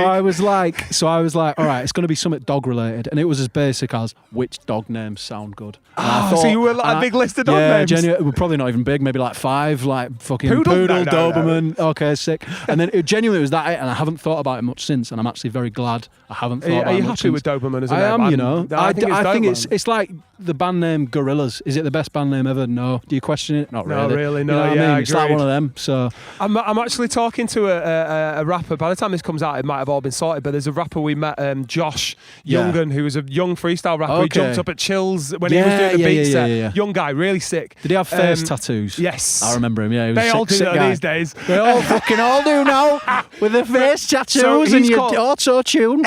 So I was like, all right, it's going to be something dog related, and it was as basic as which dog names sound good. So you were like a big list of dog names. Yeah, we're probably not even big, maybe like 5, like fucking Poodle? Poodle, No. Doberman. Okay, sick. And then it genuinely was that it, and I haven't thought about it much since, and I'm actually very glad I haven't thought about it. Are you much happy since. with Doberman as a I name? am, you know. I think Doberman. it's like the band name Gorillaz. Is it the best band name ever? No. Do you question it? Not really. No, really, no. You know what Yeah, I mean? It's like agreed. one of them. So I'm actually talking to a rapper. By the time this comes out, it might have all been sorted. But there's a rapper we met, Josh Youngen, who was a young freestyle rapper. He jumped up at Chills when he was doing the beat set. Yeah. Young guy, really sick. Did he have face tattoos? Yes, I remember him. Yeah, he was they a all do sick that guy. these days. They all fucking all do now with the face tattoos and he's your called- auto tune.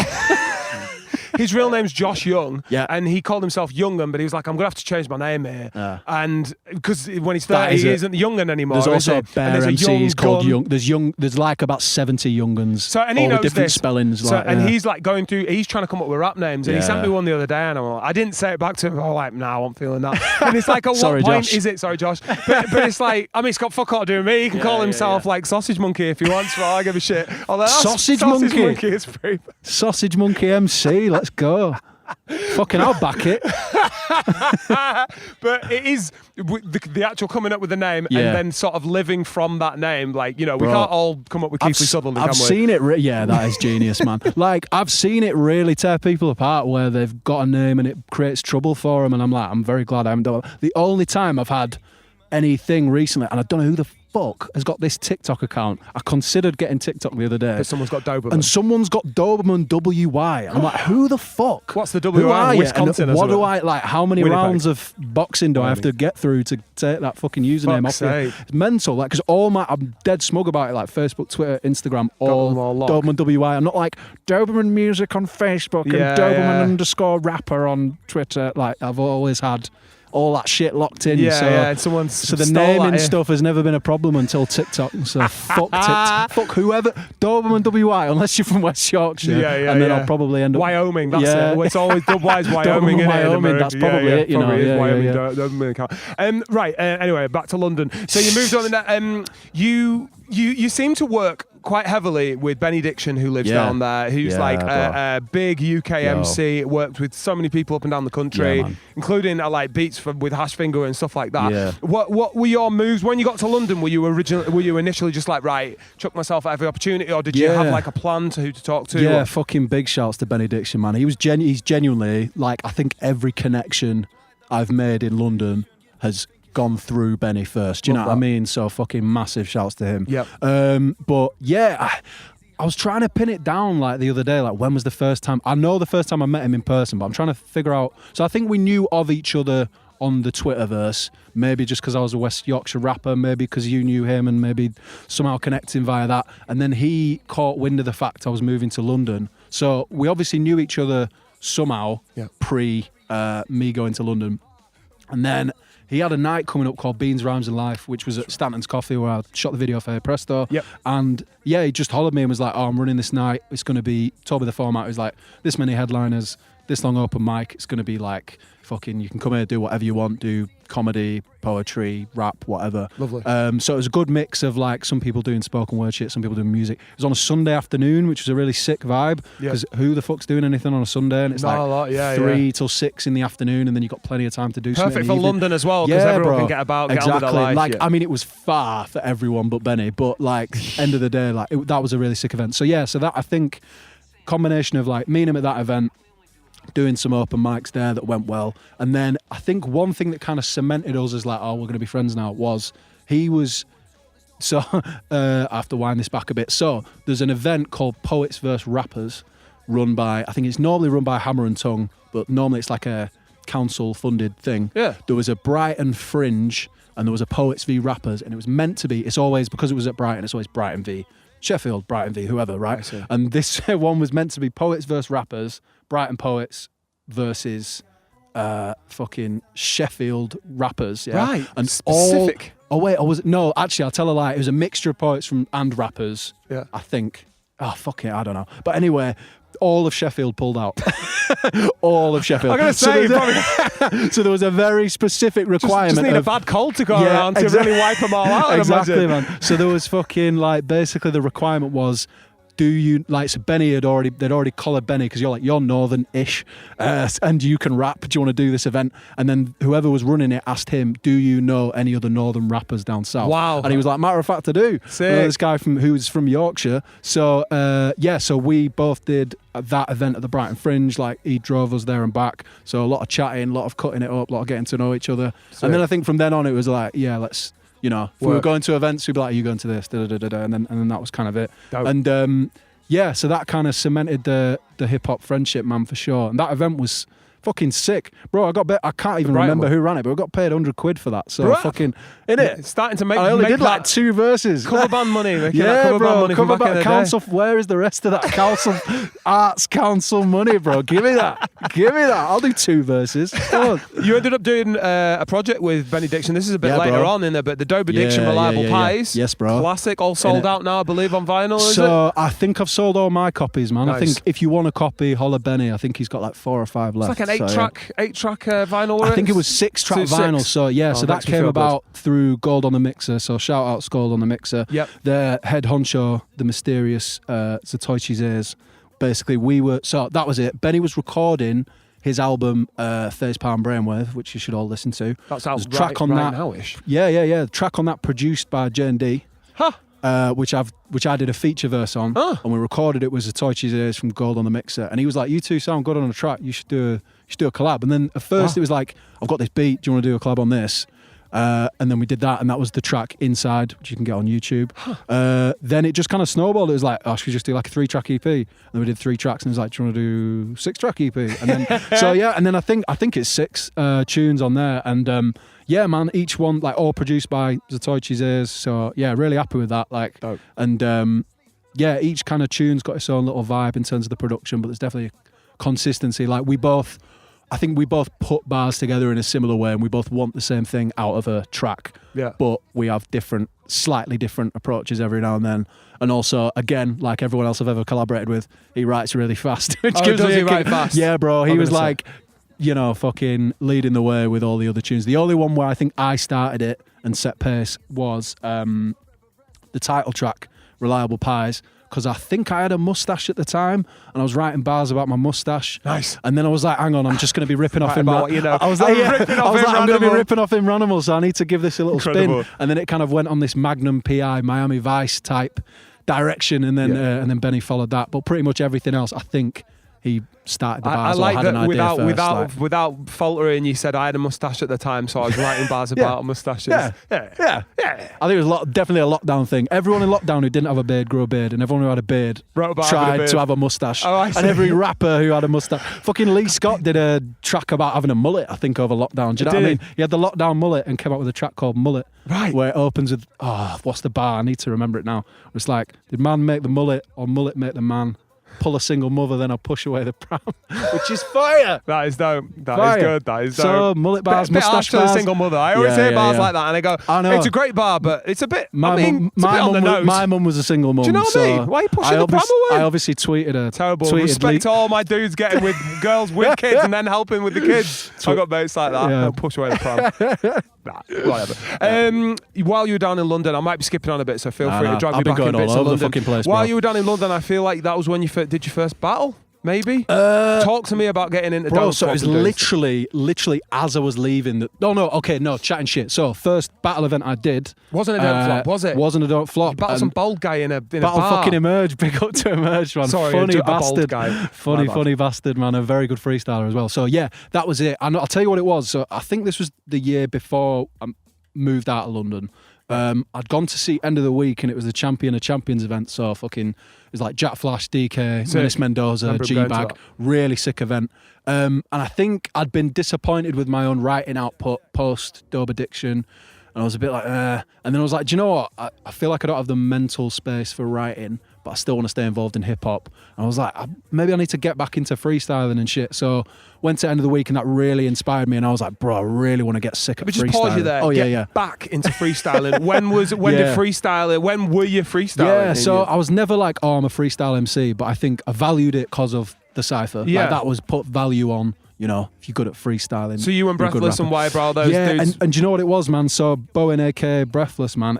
His real name's Josh Young, Yeah. and he called himself Youngen, but he was like, I'm going to have to change my name here. And because when he's That 30, is he it. isn't Youngen anymore. There's is also he? a bear And there's MCs called gun. Young. There's like about 70 Younguns. So, and he all knows with different this. spellings. So, like, and yeah. he's like going through, he's trying to come up with rap names, and he sent Yeah. me one the other day, and I didn't say it back to him. I'm like, nah, I'm feeling that. And it's like, at Sorry, what point Josh. is it? Sorry, Josh. But it's like, I mean, it's got fuck all to do with me. He can call himself like Sausage Monkey if he wants, for all I give a shit. Although Sausage Sausage Monkey? Monkey is pretty. Sausage Monkey MC. Let's go. Fucking, I'll back it. But it is the actual coming up with the name Yeah. and then sort of living from that name. Like, you know, we Bro, can't all come up with Keith Lee Sutherland, I've can we? seen it. Yeah, that is genius, man. Like, I've seen it really tear people apart where they've got a name and it creates trouble for them. And I'm like, I'm very glad I haven't done it. The only time I've had anything recently, and I don't know who the fuck has got this TikTok account. I considered getting TikTok the other day. But someone's got Doberman. And someone's got Doberman WY. And I'm like, who the fuck? What's the Who WY? are you? Wisconsin And or what do something? I, like, how many Winnipeg. rounds of boxing do I have to get through to take that fucking username Fuck's off you? sake. It's mental. Like, because I'm dead smug about it, like Facebook, Twitter, Instagram, them all all locked. Doberman WY. I'm not like Doberman Music on Facebook Yeah, and Doberman yeah. _rapper on Twitter. Like, I've always had all that shit locked in. Yeah, so, yeah, and someone's so the stole that naming here. stuff has never been a problem until TikTok. So fuck TikTok. Fuck whoever. Doberman WY, unless you're from West Yorkshire. Yeah, yeah, and then yeah. I'll probably end up Wyoming, that's Yeah. it. Well, it's always Wyoming, Doberman, isn't it? Wyoming, that's probably it, you know, Probably is yeah, Wyoming, yeah. Doberman account. Right, anyway, back to London. So you moved on, you seem to work quite heavily with Benny Diction, who lives Yeah. down there, who's Yeah, like bro. a big UK MC, worked with so many people up and down the country, Yeah, man. including like beats with Hashfinger and stuff like that. Yeah. What were your moves when you got to London? Were you initially just like, right, chuck myself at every opportunity, or did you have Yeah. like a plan to who to talk to? Yeah, Or- fucking big shouts to Benny Diction, man. He's genuinely, like, I think every connection I've made in London has gone through Benny first. Do you Love know what I that. mean? So fucking massive shouts to him. Yep. But yeah, I was trying to pin it down like the other day, like when was the first time? I know the first time I met him in person, but I'm trying to figure out. So I think we knew of each other on the Twitterverse, maybe just because I was a West Yorkshire rapper, maybe because you knew him and maybe somehow connecting via that. And then he caught wind of the fact I was moving to London. So we obviously knew each other somehow pre me going to London. And then he had a night coming up called Beans, Rhymes and Life, which was at Stanton's Coffee where I shot the video for Hey Presto. Yep. And yeah, he just hollered me and was like, oh, I'm running this night. It's going to be, told me the format. He was like, this many headliners, this long open mic. It's going to be like fucking, you can come here, do whatever you want, do comedy, poetry, rap, whatever. Lovely. So it was a good mix of like some people doing spoken word shit, some people doing music. It was on a Sunday afternoon, which was a really sick vibe. Because who the fuck's doing anything on a Sunday? And it's Not a lot, like yeah, 3 till 6 in the afternoon, and then you've got plenty of time to do something. Perfect in for the evening. London as well, because everyone can get about, get on with their life. Like, yeah. I mean, it was far for everyone but Benny, but like, end of the day, like, that was a really sick event. So yeah, so that, I think, combination of like meeting him at that event, doing some open mics there that went well, and then I think one thing that kind of cemented us as like, oh, we're going to be friends now, was he was, so I have to wind this back a bit. So there's an event called Poets vs Rappers, run by, I think it's normally run by Hammer and Tongue, but normally it's like a council funded thing. Yeah. There was a Brighton Fringe and there was a Poets v Rappers, and it was meant to be, it's always, because it was at Brighton, it's always Brighton v Sheffield, Brighton v whoever, right? And this one was meant to be Poets versus Rappers, Brighton Poets versus fucking Sheffield rappers. Yeah? Right. And Specific. Actually, I'll tell a lie. It was a mixture of poets and rappers. Yeah. I think. Oh, fuck it, I don't know. But anyway, all of Sheffield pulled out. All of Sheffield. I'm going to say, probably so there was a very specific requirement. Just need a bad cold to go around to really wipe them all out. Exactly, man. So there was fucking like basically the requirement was, do you like? So Benny they'd already collared Benny because you're northern-ish, and you can rap. Do you want to do this event? And then whoever was running it asked him, do you know any other northern rappers down south? Wow. And he was like, matter of fact, I do. Sick. This guy who's from Yorkshire. So so we both did that event at the Brighton Fringe. Like he drove us there and back. So a lot of chatting, a lot of cutting it up, a lot of getting to know each other. Sick. And then I think from then on it was like, yeah, let's. If we were Work. going to events, we'd be like, are you going to this? And then that was kind of it. Dope. And so that kind of cemented the hip hop friendship, man, for sure. And that event was fucking sick, bro. I can't even remember who ran it, but we got paid £100 for that. So fucking in it. It's starting to make. I only make did like 2 verses. Cover band money. Yeah, bro. Cover band council. Where is the rest of that council arts council money, bro? Give me that. I'll do 2 verses. You ended up doing a project with Benny Diction. This is a bit later on in there, but the Doberman Diction Reliable Pies. Yes, bro. Classic, all sold out now, I believe, on vinyl. So I think I've sold all my copies, man. Nice. I think if you want a copy, holler Benny. I think he's got like 4 or 5 left. It's like an 8-track vinyl. I think it was 6-track vinyl. So yeah, so that came about through Gold on the Mixer. So shout out Gold on the Mixer. Yep. Their head honcho, the mysterious Zatoichi's Ears. Basically, that was it. Benny was recording his album Face Palm Brainwave, which you should all listen to. That's out track right, on right that. now-ish. Yeah. Track on that produced by J&D. Huh. Which I did a feature verse on, and we recorded it with Zatoichi's Ears from Gold on the Mixer, and he was like, "You two sound good on a track. You should do a collab." And then at first it was like, "I've got this beat. Do you want to do a collab on this?" And then we did that, and that was the track Inside, which you can get on YouTube. Then it just kind of snowballed. It was like, "Oh, should we just do like a 3-track EP?" And then we did 3 tracks, and it was like, "Do you want to do 6-track EP?" And then and then I think it's 6 tunes on there, and yeah, man, each one like all produced by Zatoichi's Ears. So yeah, really happy with that. Like, Dope. and each kind of tune's got its own little vibe in terms of the production, but there's definitely consistency. Like I think we both put bars together in a similar way, and we both want the same thing out of a track. Yeah. But we have slightly different approaches every now and then. And also, again, like everyone else I've ever collaborated with, he writes really fast. Which gives me a write kick. fast? Yeah, bro. He was like, fucking leading the way with all the other tunes. The only one where I think I started it and set pace was the title track, Reliable Pies, because I think I had a mustache at the time, and I was writing bars about my mustache. Nice. And then I was like, hang on, I'm just going to be ripping off him. I was like, ripping off I'm going to be Ranimal. ripping off him Ranimal, so I need to give this a little Incredible. spin. And then it kind of went on this Magnum PI, Miami Vice type direction, and then Benny followed that. But pretty much everything else, I think he started the bars. I like or had that an idea first, without faltering. You said I had a mustache at the time, so I was writing bars about mustaches. Yeah. I think it was definitely a lockdown thing. Everyone in lockdown who didn't have a beard grew a beard, and everyone who had a beard Wrote about having a tried beard. to have a mustache. Oh, I see. And every rapper who had a mustache. Fucking Lee Scott did a track about having a mullet, I think, over lockdown. Do you know what I Did mean? He had the lockdown mullet and came out with a track called Mullet. Right. Where it opens with, what's the bar? I need to remember it now. It's like, did man make the mullet or mullet make the man? Pull a single mother, then I'll push away the pram, which is fire. That is dope. That Fire. is good. That is dope. So mullet bars, bit mustache harsh to the bars. single mother. I always hear bars like that, and I go, I know. it's a great bar, but it's a bit. it's a bit my on the nose. mum was a single mum. Do you know what I mean? Why are you pushing the pram away? I obviously tweeted her. Terrible. Tweeted Respect to all my dudes getting with girls with kids and then helping with the kids. I got mates like that. Yeah. They'll push away the pram. Nah, whatever. While you were down in London, I might be skipping on a bit, so feel free to drag me I've been back in going all bits of over the London. fucking place, While bro. you were down in London, I feel like that was when you did your first battle. Maybe talk to me about getting into Bro, dance. so it was literally as I was leaving. Chatting shit. So first battle event I did Wasn't a don't flop, was it? Wasn't a don't flop. You battled some bold guy in a battle bar. fucking Emerge. Big up to Emerge, man. Sorry, funny a bold bastard. guy. Funny bastard, man. A very good freestyler as well. So yeah, that was it. And I'll tell you what it was. So I think this was the year before I moved out of London. I'd gone to see End of the Week, and it was the Champion of Champions event. So fucking, it was like Jack Flash, DK, Menace Mendoza, G-Bag. Really sick event. And I think I'd been disappointed with my own writing output post Doberman Diction. And I was a bit like, And then I was like, do you know what? I feel like I don't have the mental space for writing, but I still want to stay involved in hip hop. And I was like, maybe I need to get back into freestyling and shit. So went to end of the week, and that really inspired me. And I was like, bro, I really want to get sick of freestyling. But just pause you there. Oh, Get back into freestyling. When were you freestyling? Yeah, so I was never like, oh, I'm a freestyle MC, but I think I valued it because of the cypher. Yeah. Like, that was put value on, you know, if you're good at freestyling. So you and Breathless and Wybrow, those dudes? And do you know what it was, man? So Bowen, aka Breathless, man,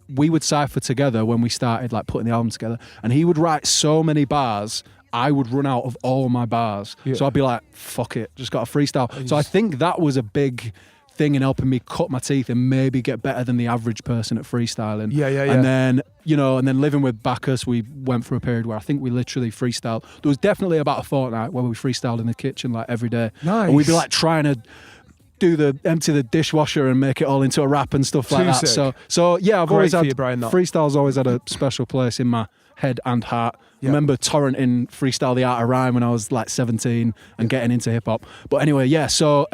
we would cypher together when we started like putting the album together, and he would write so many bars, I would run out of all my bars. Yeah. So I'd be like, fuck it, just got a freestyle. So I think that was a big thing in helping me cut my teeth and maybe get better than the average person at freestyling. Yeah. And then, you know, and then living with Bacchus, we went through a period where I think we literally freestyled. There was definitely about a fortnight where we freestyled in the kitchen like every day. Nice. And we'd be like trying to empty the dishwasher and make it all into a rap and stuff like that. Sick. So yeah, I've Great always for had you, Brian, that. freestyle's always had a special place in my head and heart. I remember torrenting Freestyle the Art of Rhyme when I was like 17 and getting into hip hop. But anyway, yeah, so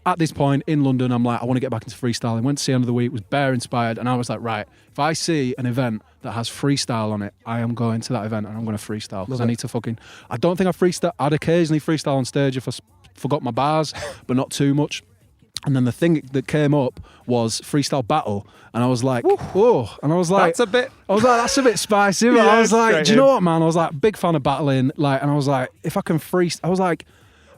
at this point in London, I'm like, I want to get back into freestyling. Went to see End of the Week, was bare inspired, and I was like, right, if I see an event that has freestyle on it, I am going to that event and I'm going to freestyle, because I need to I don't think I freestyle. I'd occasionally freestyle on stage if I forgot my bars, but not too much. And then the thing that came up was freestyle battle, and I was like, oh, and I was like, that's a bit spicy. But I was like, do you know what, man? I was like, big fan of battling, like, and I was like, if I can I was like,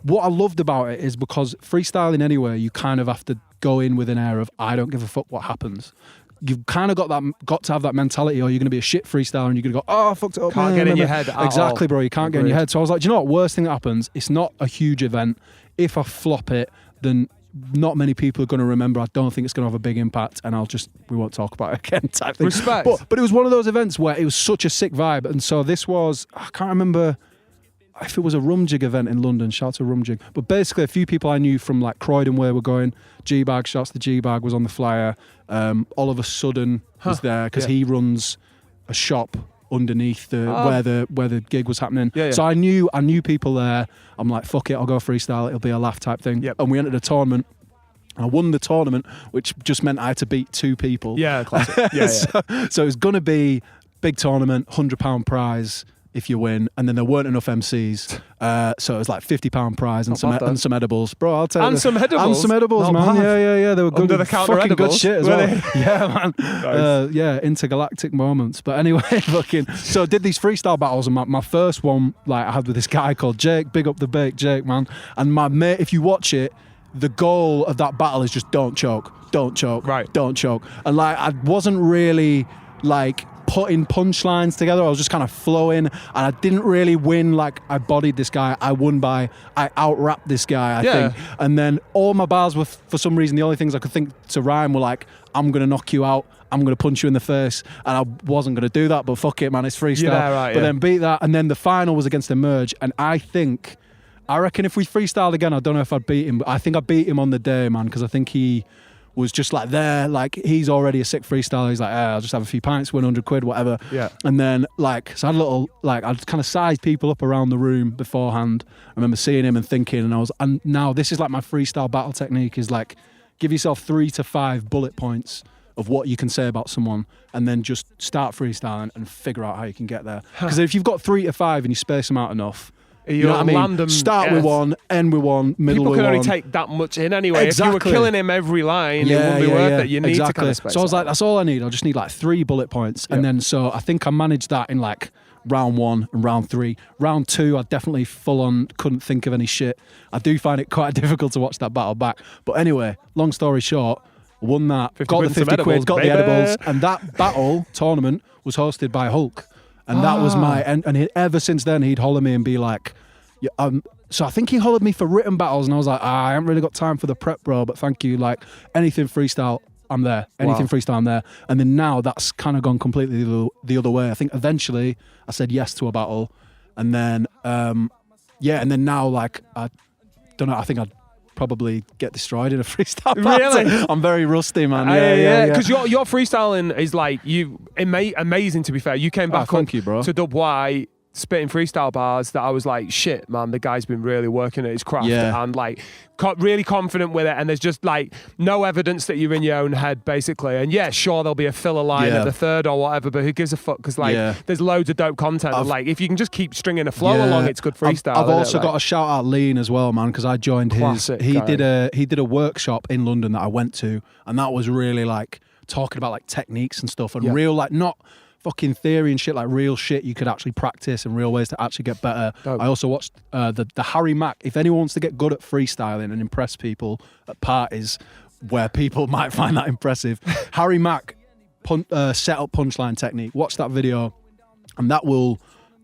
what I loved about it is because freestyling anyway, you kind of have to go in with an air of, I don't give a fuck what happens. You've kind of got to have that mentality, or you're going to be a shit freestyler and you're going to go, oh, I fucked it up. Can't get in your head. Exactly, bro. You can't get in your head. So I was like, do you know what? Worst thing that happens, it's not a huge event. If I flop it, then not many people are going to remember. I don't think it's going to have a big impact, and we won't talk about it again type thing. Respect. But it was one of those events where it was such a sick vibe. And so this was, I can't remember if it was a Rumjig event in London. Shout out to Rumjig. But basically a few people I knew from like Croydon where we're going. G-Bag, shouts to G-Bag, was on the flyer. Oliver Sudden was there because he runs a shop underneath where the gig was happening. So I knew people there. I'm like, fuck it, I'll go freestyle, it'll be a laugh type thing. And we entered a tournament. I won the tournament, which just meant I had to beat 2 people. Yeah, classic. So it was going to be big tournament, £100 prize if you win, and then there weren't enough MCs, so it was like £50 prize and some edibles, bro. I'll tell you. And some edibles, man. Yeah. They were good. Under the counter fucking edibles, good shit as well. Yeah, man. Nice. Intergalactic moments. But anyway, so I did these freestyle battles, and my first one, like I had with this guy called Jake. Big up the bake, Jake, man. And my mate, if you watch it, the goal of that battle is just don't choke, right? Don't choke. And like I wasn't really like putting punchlines together. I was just kind of flowing, and I didn't really win. Like I bodied this guy. I won by I out-rapped this guy, I think. And then all my bars were, for some reason, the only things I could think to rhyme were like, I'm gonna knock you out, I'm gonna punch you in the face, and I wasn't gonna do that. But fuck it, man, it's freestyle. Then beat that, and then the final was against Emerge, and I reckon if we freestyled again, I don't know if I'd beat him, but I think I beat him on the day, man, because I think he was just like there, like he's already a sick freestyler. He's like, I'll just have a few pints, win 100 quid, whatever. Yeah. And then like, so I had a little, like, I kind of sized people up around the room beforehand. I remember seeing him and thinking, and now this is like my freestyle battle technique is like, give yourself 3 to 5 bullet points of what you can say about someone, and then just start freestyling and figure out how you can get there. Because if you've got 3 to 5 and you space them out enough, you know what I mean? Start with one, end with one, middle with one. People can only take that much in anyway. Exactly. If you were killing him every line, it wouldn't be worth it. You need to kind of space. So I was like, that's all I need. I just need like 3 bullet points. And then so I think I managed that in like round 1 and round 3. Round 2, I definitely full on couldn't think of any shit. I do find it quite difficult to watch that battle back. But anyway, long story short, won that, got the 50 quid, got the edibles, and that battle tournament was hosted by Hulk. And that was and ever since then, he'd holler me and be like, so I think he hollered me for written battles, and I was like, I haven't really got time for the prep, bro, but thank you. Like, anything freestyle, I'm there. Anything freestyle, I'm there. And then now that's kind of gone completely the other way. I think eventually I said yes to a battle, and then, and then now, like, I don't know, I think I'd probably get destroyed in a freestyle battle. Really? I'm very rusty, man. Yeah. Because your freestyling is like, amazing, to be fair. You came back thank you, bro. to Dub Y spitting freestyle bars that I was like, shit, man, the guy's been really working at his craft and like really confident with it. And there's just like no evidence that you're in your own head, basically. And yeah, sure, there'll be a filler line at the third or whatever, but who gives a fuck? Because like there's loads of dope content. And, like if you can just keep stringing a flow along, it's good freestyle. I've also got a shout out Lean as well, man, because I joined Classic his. guy. He did a workshop in London that I went to, and that was really like talking about like techniques and stuff and real like not fucking theory and shit, like real shit you could actually practice and real ways to actually get better. Dope. I also watched the Harry Mack. If anyone wants to get good at freestyling and impress people at parties where people might find that impressive, Harry Mack set up punchline technique. Watch that video, and that will,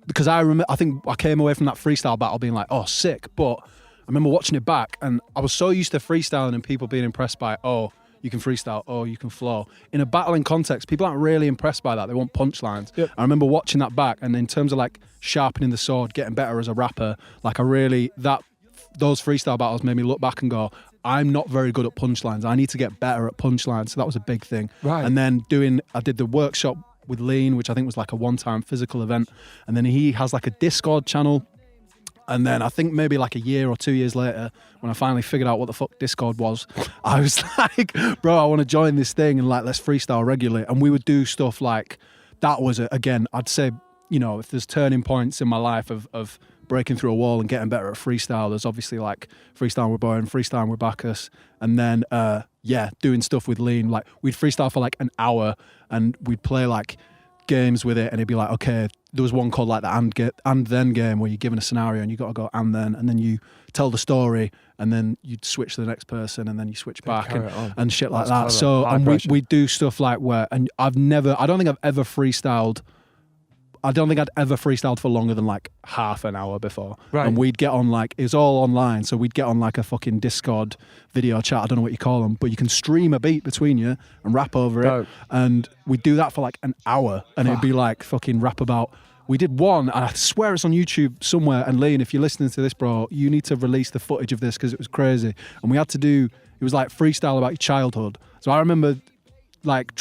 because I think I came away from that freestyle battle being like, oh, sick. But I remember watching it back, and I was so used to freestyling and people being impressed by, oh, you can freestyle, oh, you can flow. In a battling context, people aren't really impressed by that. They want punchlines. Yep. I remember watching that back, and in terms of like sharpening the sword, getting better as a rapper, like those freestyle battles made me look back and go, I'm not very good at punchlines. I need to get better at punchlines. So that was a big thing. Right. And then I did the workshop with Lean, which I think was like a one-time physical event. And then he has like a Discord channel. And then I think maybe like a year or 2 years later, when I finally figured out what the fuck Discord was, I was like, bro, I want to join this thing and like, let's freestyle regularly. And we would do stuff like, that was, again, I'd say, you know, if there's turning points in my life of breaking through a wall and getting better at freestyle, there's obviously like freestyling with Bowen, freestyling with Bacchus, and then, doing stuff with Lean. Like we'd freestyle for like an hour and we'd play like games with it, and it'd be like, okay, there was one called like the and then game where you're given a scenario and you got to go and then you tell the story, and then you'd switch to the next person, and then you switch back and shit like that. So and we do stuff like where, and I don't think I'd ever freestyled for longer than like half an hour before. Right. And we'd get on like, it's all online, so we'd get on like a fucking Discord video chat, I don't know what you call them, but you can stream a beat between you and rap over it. And we'd do that for like an hour, and it'd be like fucking rap about, we did one, and I swear it's on YouTube somewhere, and Lean, if you're listening to this, bro, you need to release the footage of this because it was crazy. And we had to do, it was like freestyle about your childhood. So I remember like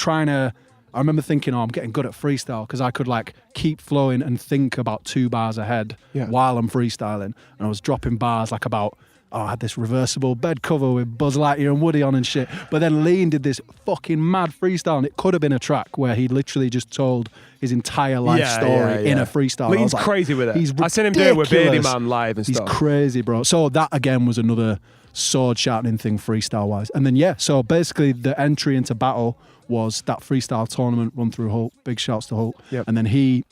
I remember thinking, oh, I'm getting good at freestyle because I could like keep flowing and think about 2 bars ahead while I'm freestyling. And I was dropping bars like about, I had this reversible bed cover with Buzz Lightyear and Woody on and shit. But then Lean did this fucking mad freestyle, and it could have been a track where he literally just told his entire life story in a freestyle. Lean's like, crazy with it. I seen him do it with Beardy Man live and stuff. He's crazy, bro. So that again was another sword sharpening thing freestyle wise. And then so basically the entry into battle was that freestyle tournament run through Hulk. Big shouts to Hulk. Yep. And then he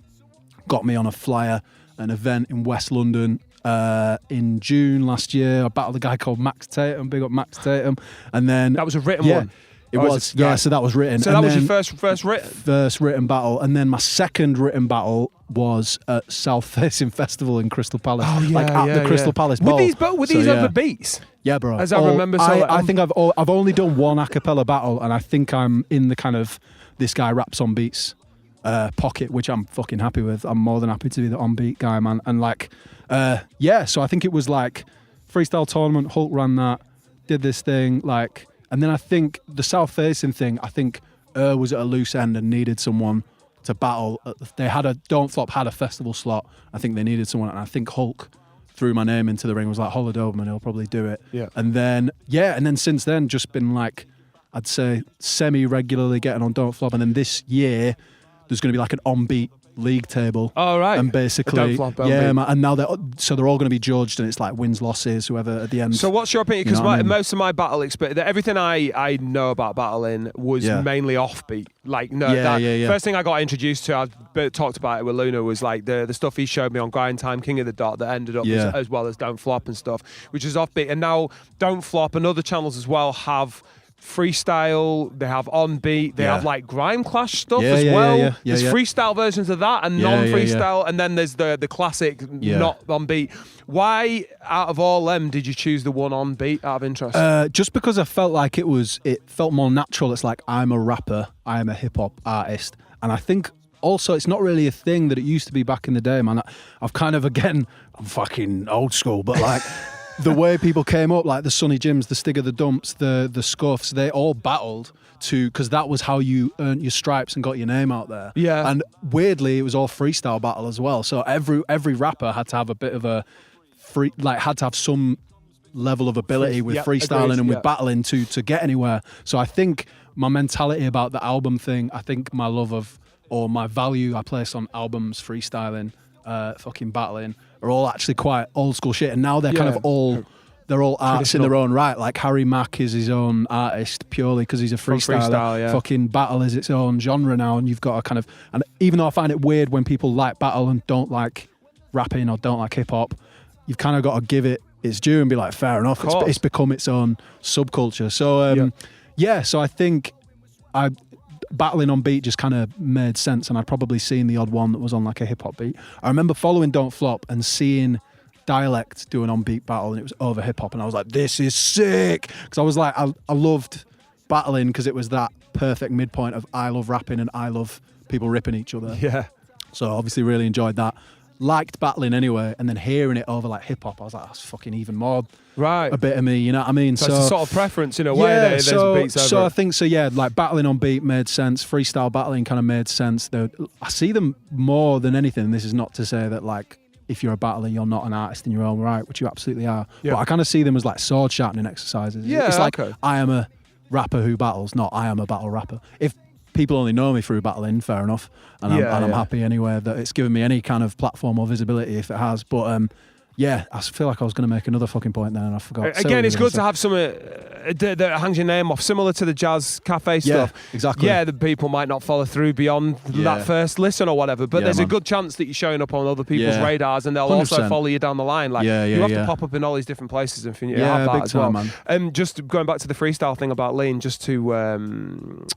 got me on a flyer, an event in West London in June last year. I battled a guy called Max Tatum. Big up Max Tatum. And then that was a written one. It was. So that was written. So that was your first written? First written battle. And then my second written battle was at South Facing Festival in Crystal Palace. Oh, yeah, the Crystal Palace Bowl. Were these other beats? Yeah, bro. As I remember. I think I've only done one a cappella battle, and I think I'm in the kind of this guy raps on beats pocket, which I'm fucking happy with. I'm more than happy to be the on beat guy, man. And like, so I think it was like freestyle tournament, Hulk ran that, did this thing, like, and then I think the South Facing thing, I think was at a loose end and needed someone to battle. They had Don't Flop had a festival slot. I think they needed someone, and I think Hulk threw my name into the ring, was like, Holla Doberman, he'll probably do it. Yeah. And then since then, just been like, I'd say semi-regularly getting on Don't Flop. And then this year, there's going to be like an on-beat league table. Oh, right. And basically, man, and now they're all going to be judged, and it's like wins, losses, whoever at the end. So what's your opinion? Because most of my battle experience, everything I know about battling was mainly offbeat. Like, first thing I got introduced to, I've talked about it with Luna, was like the stuff he showed me on Grind Time, King of the Dot, that ended up as well as Don't Flop and stuff, which is offbeat. And now Don't Flop and other channels as well have freestyle, they have on beat, they have like grime clash stuff as well. There's freestyle versions of that and non-freestyle, and then there's the classic not on beat. Why, out of all them, did you choose the one on beat out of interest? Just because I felt like it felt more natural. It's like, I'm a rapper, I am a hip hop artist, and I think also it's not really a thing that it used to be back in the day, man. I've kind of, again, I'm fucking old school, but like the way people came up, like the Sonny Jims, the Stig of the Dumps, the Scuffs, they all battled because that was how you earned your stripes and got your name out there. Yeah. And weirdly, it was all freestyle battle as well. So every rapper had to have a bit of a had to have some level of ability with freestyling and with battling to get anywhere. So I think my mentality about the album thing, I think my love of, or my value I place on albums, freestyling, fucking battling, are all actually quite old school shit. And now they're kind of all, they're all arts in their own right. Like Harry Mack is his own artist purely because he's a freestyler. Freestyle, Fucking battle is its own genre now, and you've got a kind of, and even though I find it weird when people like battle and don't like rapping or don't like hip hop, you've kind of got to give it its due and be like, fair enough. It's become its own subculture. So so I think battling on beat just kind of made sense, and I'd probably seen the odd one that was on like a hip hop beat. I remember following Don't Flop and seeing Dialect do an on beat battle, and it was over hip hop, and I was like, this is sick, because I was like, I loved battling because it was that perfect midpoint of I love rapping and I love people ripping each other. Yeah. So obviously really enjoyed that. Liked battling anyway, and then hearing it over like hip hop, I was like, that's fucking even more a bit of me, you know what I mean? So it's a sort of preference in a way. Yeah, there's beats over. So I think so. Yeah, like battling on beat made sense. Freestyle battling kind of made sense. I see them more than anything. This is not to say that like if you're a battler, you're not an artist in your own right, which you absolutely are. Yeah. But I kind of see them as like sword sharpening exercises. Yeah, it's like I am a rapper who battles, not I am a battle rapper. If people only know me through battling, fair enough, and I'm happy anyway that it's given me any kind of platform or visibility if it has. But I feel like I was going to make another fucking point there and I forgot. Again, it's good to have something that hangs your name off, similar to the jazz cafe stuff. Exactly. Yeah, the people might not follow through beyond that first listen or whatever, but there's a good chance that you're showing up on other people's radars, and they'll 100%. Also follow you down the line. Like you have to pop up in all these different places and you have that as well. Man. Just going back to the freestyle thing about Lean, just to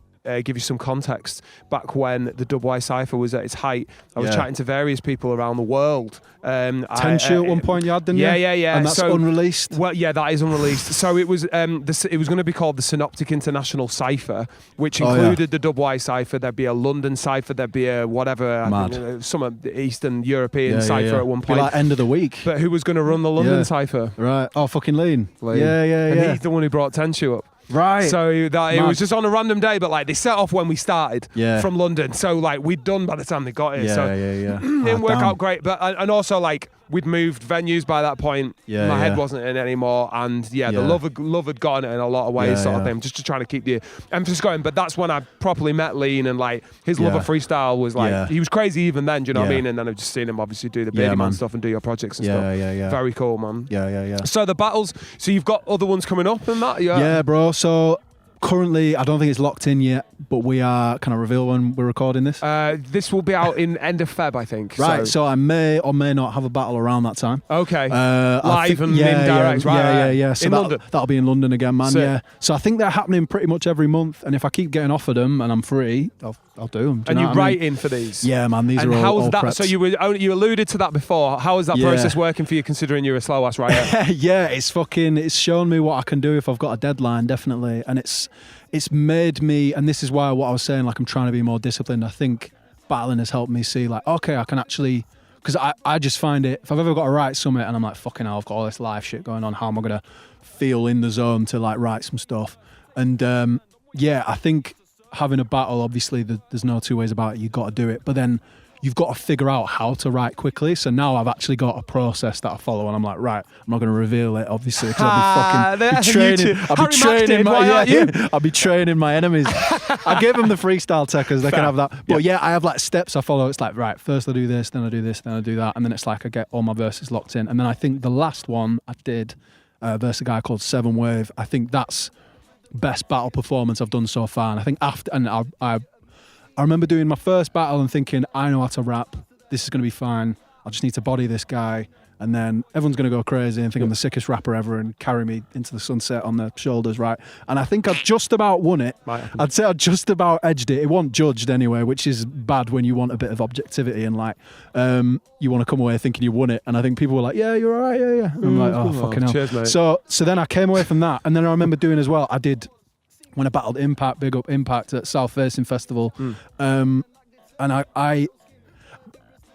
give you some context, back when the WY Cypher was at its height, I was chatting to various people around the world. Tenchu at one point you had, didn't you? Yeah. And that's unreleased? Well, yeah, that is unreleased. So it was it was going to be called the Synoptic International Cypher, which included the WY Cypher. There'd be a London Cypher, there'd be a whatever, some Eastern European Cypher at one point. Be like end of the week. But who was going to run the London Cypher? Right. Oh, fucking Lean. Yeah. And he's the one who brought Tenchu up. Right. So it was just on a random day, but like they set off when we started from London. So like we'd done by the time they got here. Didn't work out great. But and also like we'd moved venues by that point. My head wasn't in it anymore. And the love had gotten it in a lot of ways, sort of thing. Just to try to keep the emphasis going. But that's when I properly met Lean, and like his love of freestyle was like he was crazy even then, do you know what I mean? And then I've just seen him obviously do the Beardy Man stuff and do your projects and stuff. Very cool, man. Yeah. So the battles, so you've got other ones coming up and that? Yeah, bro. So currently, I don't think it's locked in yet, but we are, can I reveal when we're recording this? This will be out in end of Feb, I think. Right, so I may or may not have a battle around that time. Okay. Live and indirect, right? Yeah. So in London? That'll be in London again, man, yeah. So I think they're happening pretty much every month, and if I keep getting offered them and I'm free, I'll do them. And you write in for these? Yeah, man, these are all how's that? prepped. So you alluded to that before. How is that process working for you, considering you're a slow-ass writer? Yeah, it's shown me what I can do if I've got a deadline, definitely, and it's made me, and this is why what I was saying, like I'm trying to be more disciplined. I think battling has helped me see like, okay, I can actually, because I just find it, if I've ever got to write something and I'm like, fucking hell, I've got all this live shit going on, how am I going to feel in the zone to like write some stuff? And I think having a battle, obviously there's no two ways about it, you've got to do it, but then you've got to figure out how to write quickly. So now I've actually got a process that I follow, and I'm like, right, I'm not going to reveal it, obviously, because I'll be training my enemies. I gave them the freestyle techers, they can have that. But I have like steps I follow. It's like, right, first I do this, then I do this, then I do that, and then it's like I get all my verses locked in. And then I think the last one I did versus a guy called Seven Wave, I think that's best battle performance I've done so far. And I think I remember doing my first battle and thinking, I know how to rap. This is going to be fine. I just need to body this guy. And then everyone's going to go crazy and think I'm the sickest rapper ever and carry me into the sunset on their shoulders, right? And I think I just about won it. I'd say I just about edged it. It wasn't judged anyway, which is bad when you want a bit of objectivity and like you want to come away thinking you won it. And I think people were like, yeah, you're all right, yeah. And I'm like, oh, fucking hell. Cheers, mate. So then I came away from that. And then I remember doing as well, I did... when I battled Impact, big up Impact at South Facing Festival. And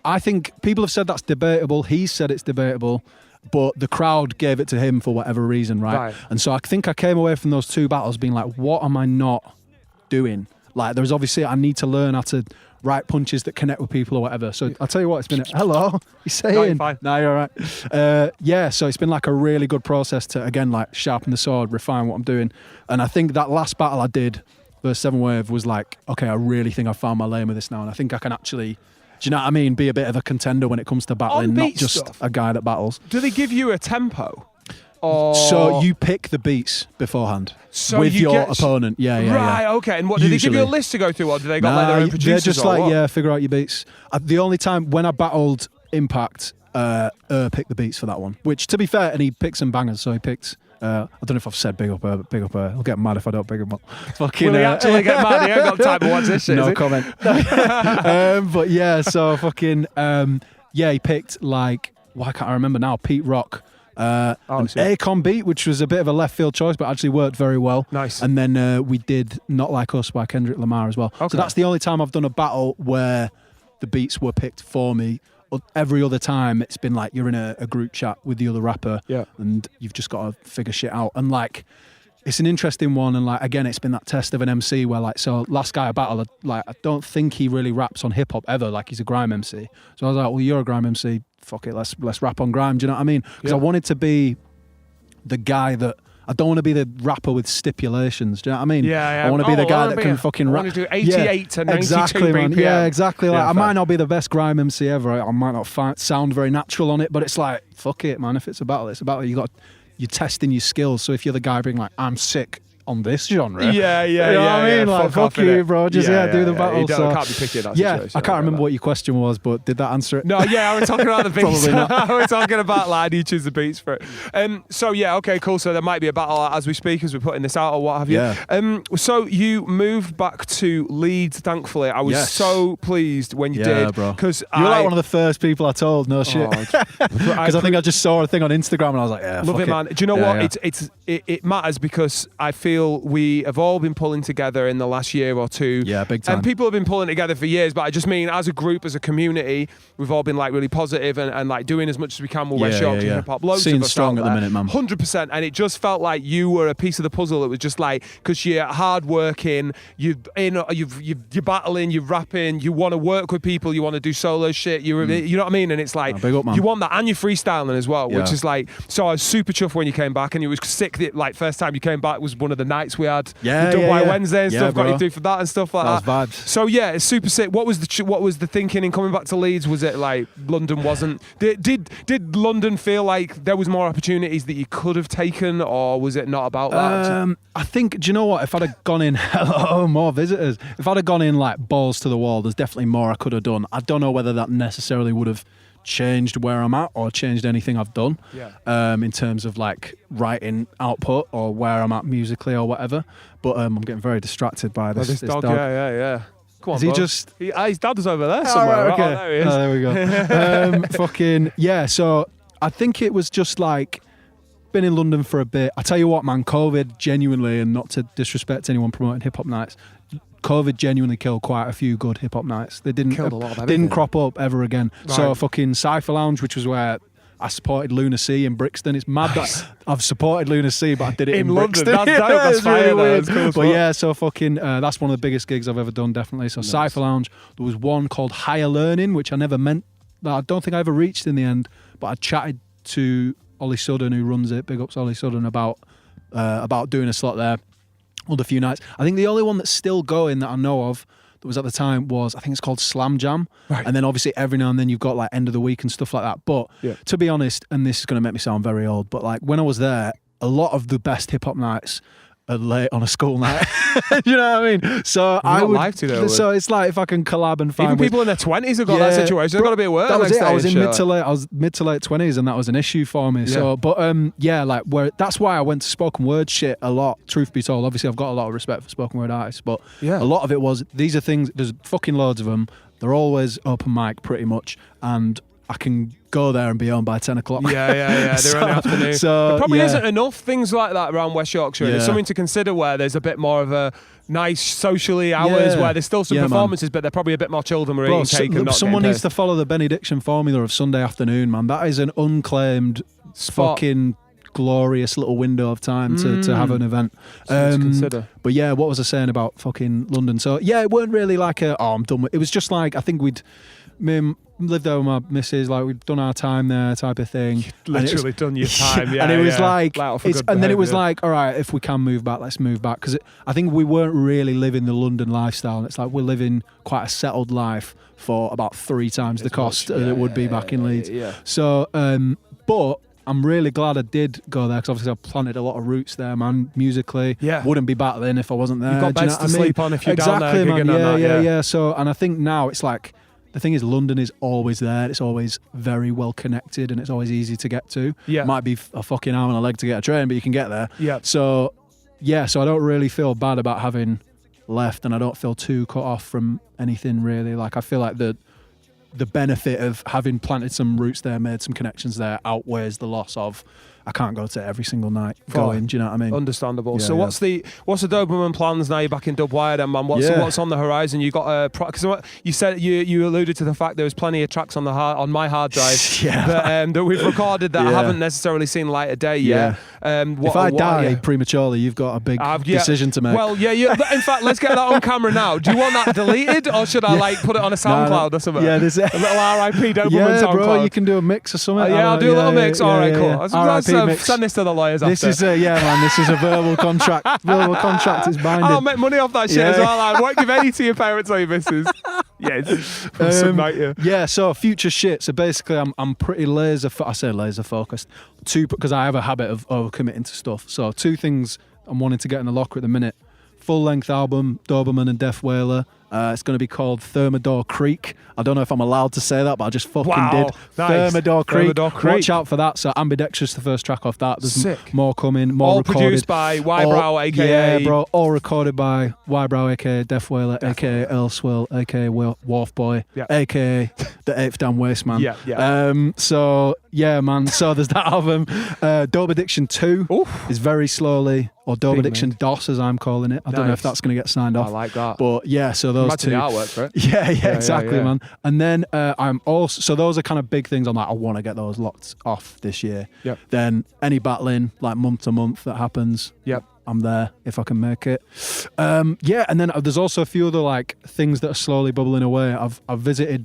I think people have said that's debatable. He's said it's debatable. but the crowd gave it to him for whatever reason, right? And so I think I came away from those 2 battles being like, what am I not doing? Like, there's obviously, I need to learn how to write punches that connect with people or whatever. So I'll tell you what, it's been, hello, you saying? No, you're fine. No, you're all right. Yeah, so it's been like a really good process to, again, like sharpen the sword, refine what I'm doing. And I think that last battle I did versus 7 Wave was like, okay, I really think I've found my lane with this now. And I think I can actually, do you know what I mean, be a bit of a contender when it comes to battling, not just stuff, a guy that battles. Do they give you a tempo? Or... So you pick the beats beforehand with you your opponent. Yeah. Right, okay. And what, do they give you a list to go through, or do they got like their own producers? They're just or like, what? yeah, figure out your beats. The only time when I battled Impact, picked the beats for that one, which, to be fair, and he picked some bangers, so he picked... I don't know if I've said big up her, but big up her. He'll get mad if I don't big him up. Fucking, Will he actually get mad? He ain't got time to watch this shit. No comment. But yeah, so fucking, he picked like, why can't I remember now? Pete Rock. An Akon beat, which was a bit of a left field choice, but actually worked very well. Nice. And then we did Not Like Us by Kendrick Lamar as well. Okay. So that's the only time I've done a battle where the beats were picked for me. Every other time it's been like you're in a group chat with the other rapper, and you've just got to figure shit out. And like, it's an interesting one. And like, again, it's been that test of an MC where like, so last guy I battled, like, I don't think he really raps on hip hop ever. Like, he's a grime MC. So I was like, well, you're a grime MC. Fuck it, let's rap on grime. Do you know what I mean? Because I wanted to be the guy that, I don't want to be the rapper with stipulations. Do you know what I mean? Yeah. I want to be the guy that can fucking rap. I want to do 88 to 92 exactly, man. BPM. Yeah, exactly. Like, Yeah, I might not be the best grime MC ever. I might not sound very natural on it, but it's like, fuck it, man. If it's a battle, it's a battle. You're testing your skills. So if you're the guy being like, I'm sick on this genre. Yeah. You know what I mean? Like, fuck you, bro. Just, do the battle. You so, can't be picky in that yeah, situation. I can't remember what your question was, but did that answer it? No, yeah, I was talking about the beats. Probably not. We're talking about like, you choose the beats for it. So yeah, okay, cool. So there might be a battle as we speak, as we're putting this out or what have you. Yeah. So you moved back to Leeds, thankfully. I was so pleased when you did. Bro. Because you were like one of the first people I told, no shit. Because I think I just saw a thing on Instagram and I was like, yeah, love fuck it, man. Do you know what? Yeah. It matters because I feel we have all been pulling together in the last year or two. Yeah, big time. And people have been pulling together for years, but I just mean as a group, as a community, we've all been like really positive and like doing as much as we can with West Yorkshire hip hop. Loads Seeing of us strong out at the there. minute, man. 100%. And it just felt like you were a piece of the puzzle. It was just like, because you're hardworking, you're battling, you're rapping, you want to work with people, you want to do solo shit, you know what I mean? And it's like, big up, man. you want that, and you're freestyling as well, which is like, so I was super chuffed when you came back, and you was sick that like first time you came back was one of the nights we had Wednesday and stuff, got you through for that and stuff like that. That was vibes. So yeah, it's super sick. What was the thinking in coming back to Leeds? Was it like London wasn't? Did London feel like there was more opportunities that you could have taken, or was it not about that? I think, do you know what? If I'd have gone in, more visitors. If I'd have gone in like balls to the wall, there's definitely more I could have done. I don't know whether that necessarily would have changed where I'm at or changed anything I've done. In terms of like writing output or where I'm at musically or whatever. But I'm getting very distracted by this dog. Yeah. Come on, is he bro. just... his dad's over there somewhere. Right, okay. Oh, there he is. Oh, there we go. Fucking, yeah, so I think it was just like, been in London for a bit. I tell you what, man, COVID genuinely, and not to disrespect anyone promoting hip-hop nights, COVID genuinely killed quite a few good hip-hop nights. They didn't crop up ever again. Right. So fucking Cypher Lounge, which was where I supported Luna C in Brixton. It's mad that I've supported Luna C, but I did it in London. Brixton. That's dope. That's really weird. That's cool. But yeah, so fucking, that's one of the biggest gigs I've ever done, definitely. So nice. Cypher Lounge. There was one called Higher Learning, which I never meant, that I don't think I ever reached in the end, but I chatted to Ollie Sudden, who runs it, big ups Ollie Sudden, about doing a slot there. A few nights. I think the only one that's still going that I know of that was at the time was, I think it's called Slam Jam. Right. And then obviously every now and then you've got like end of the week and stuff like that. But to be honest, and this is going to make me sound very old, but like when I was there, a lot of the best hip hop nights are late on a school night. You know what I mean? So I would live to though. So it's like if I can collab and find even people in their 20s have got that situation. They've got to be at work. That was it. I was in mid to late 20s, and that was an issue for me. Yeah. So, but like that's why I went to spoken word shit a lot. Truth be told, obviously I've got a lot of respect for spoken word artists, but a lot of it was these are things. There's fucking loads of them. They're always open mic, pretty much, and I can go there and be home by 10 o'clock. Yeah. They're in the afternoon. So, there probably isn't enough things like that around West Yorkshire. And it's Yeah. something to consider where there's a bit more of a nice socially hours Yeah. where there's still some Yeah, man. performances, but they're probably a bit more chilled and we're Bro, eating cake and not someone getting needs to follow the Benny Diction formula of Sunday afternoon, man. That is an unclaimed Spot. fucking glorious little window of time to have an event. Something to consider. But yeah, what was I saying about fucking London? So yeah, it weren't really like I'm done with it. Was just like, I think lived there with my missus, like we'd done our time there type of thing. Literally done your time, yeah. And it was yeah. like, Let off a good and then it was behaviour. like, all right, if we can move back, let's move back. Because I think we weren't really living the London lifestyle. It's like we're living quite a settled life for about 3 times the cost as it would be back in Leeds. Yeah. So, but I'm really glad I did go there because obviously I've planted a lot of roots there, man, musically. Yeah. Wouldn't be battling if I wasn't there. You've got Do you beds know what to I mean? sleep on if you're down there Exactly, gigging man. on that, Yeah. So, and I think now it's like, the thing is, London is always there. It's always very well connected and it's always easy to get to. Yeah. Might be a fucking arm and a leg to get a train, but you can get there. Yeah. So, so I don't really feel bad about having left and I don't feel too cut off from anything really. Like, I feel like the benefit of having planted some roots there, made some connections there, outweighs the loss of I can't go to every single night going. Do you know what I mean? Understandable. Yeah, So yeah. what's the Doberman plans now? You're back in Dubwire, then, man. What's on the horizon? You got because you said you alluded to the fact there was plenty of tracks on my hard drive that we've recorded that I haven't necessarily seen light of day yet. If I die prematurely, you've got a big decision to make. Well, yeah. In fact, let's get that on camera now. Do you want that deleted, or should I put it on a SoundCloud or something? Yeah, there's a little RIP Doberman yeah, SoundCloud. bro, you can do a mix or something. I'll do a little mix. All right, cool. RIP mix. Send this to the lawyers This after. is man. This is a verbal contract. Verbal contract is binding. I'll make money off that shit as well. I won't give any to your parents or your missus. Yes. Yeah. So future shit. So basically, I'm pretty laser focused. Because I have a habit of overcommitting to stuff. So 2 things I'm wanting to get in the locker at the minute. Full length album, Doberman and Death Whaler. It's going to be called Thermidor Creek. I don't know if I'm allowed to say that, but I just fucking did. Nice. Thermidor Creek. Watch Creek. out for that. So Ambidextrous, the first track off that. There's Sick. more coming, more All recorded. produced by Wybrow, aka... Yeah, bro. All recorded by Wybrow, aka Death Whaler, aka Earl Swill, aka Wharf Boy, aka the 8th Dan Waste Man. Yeah. So, yeah, man. So there's that album. Dober Diction 2 is very slowly, or Dober Diction DOS as I'm calling it. I don't know if that's going to get signed off. I like that. But yeah, so those Imagine 2. the artwork for it. Yeah, exactly, man. And then I'm also, so those are kind of big things. I'm like, I want to get those locked off this year. Yep. Then any battling, like month to month that happens, I'm there if I can make it. And then there's also a few other like things that are slowly bubbling away. I've visited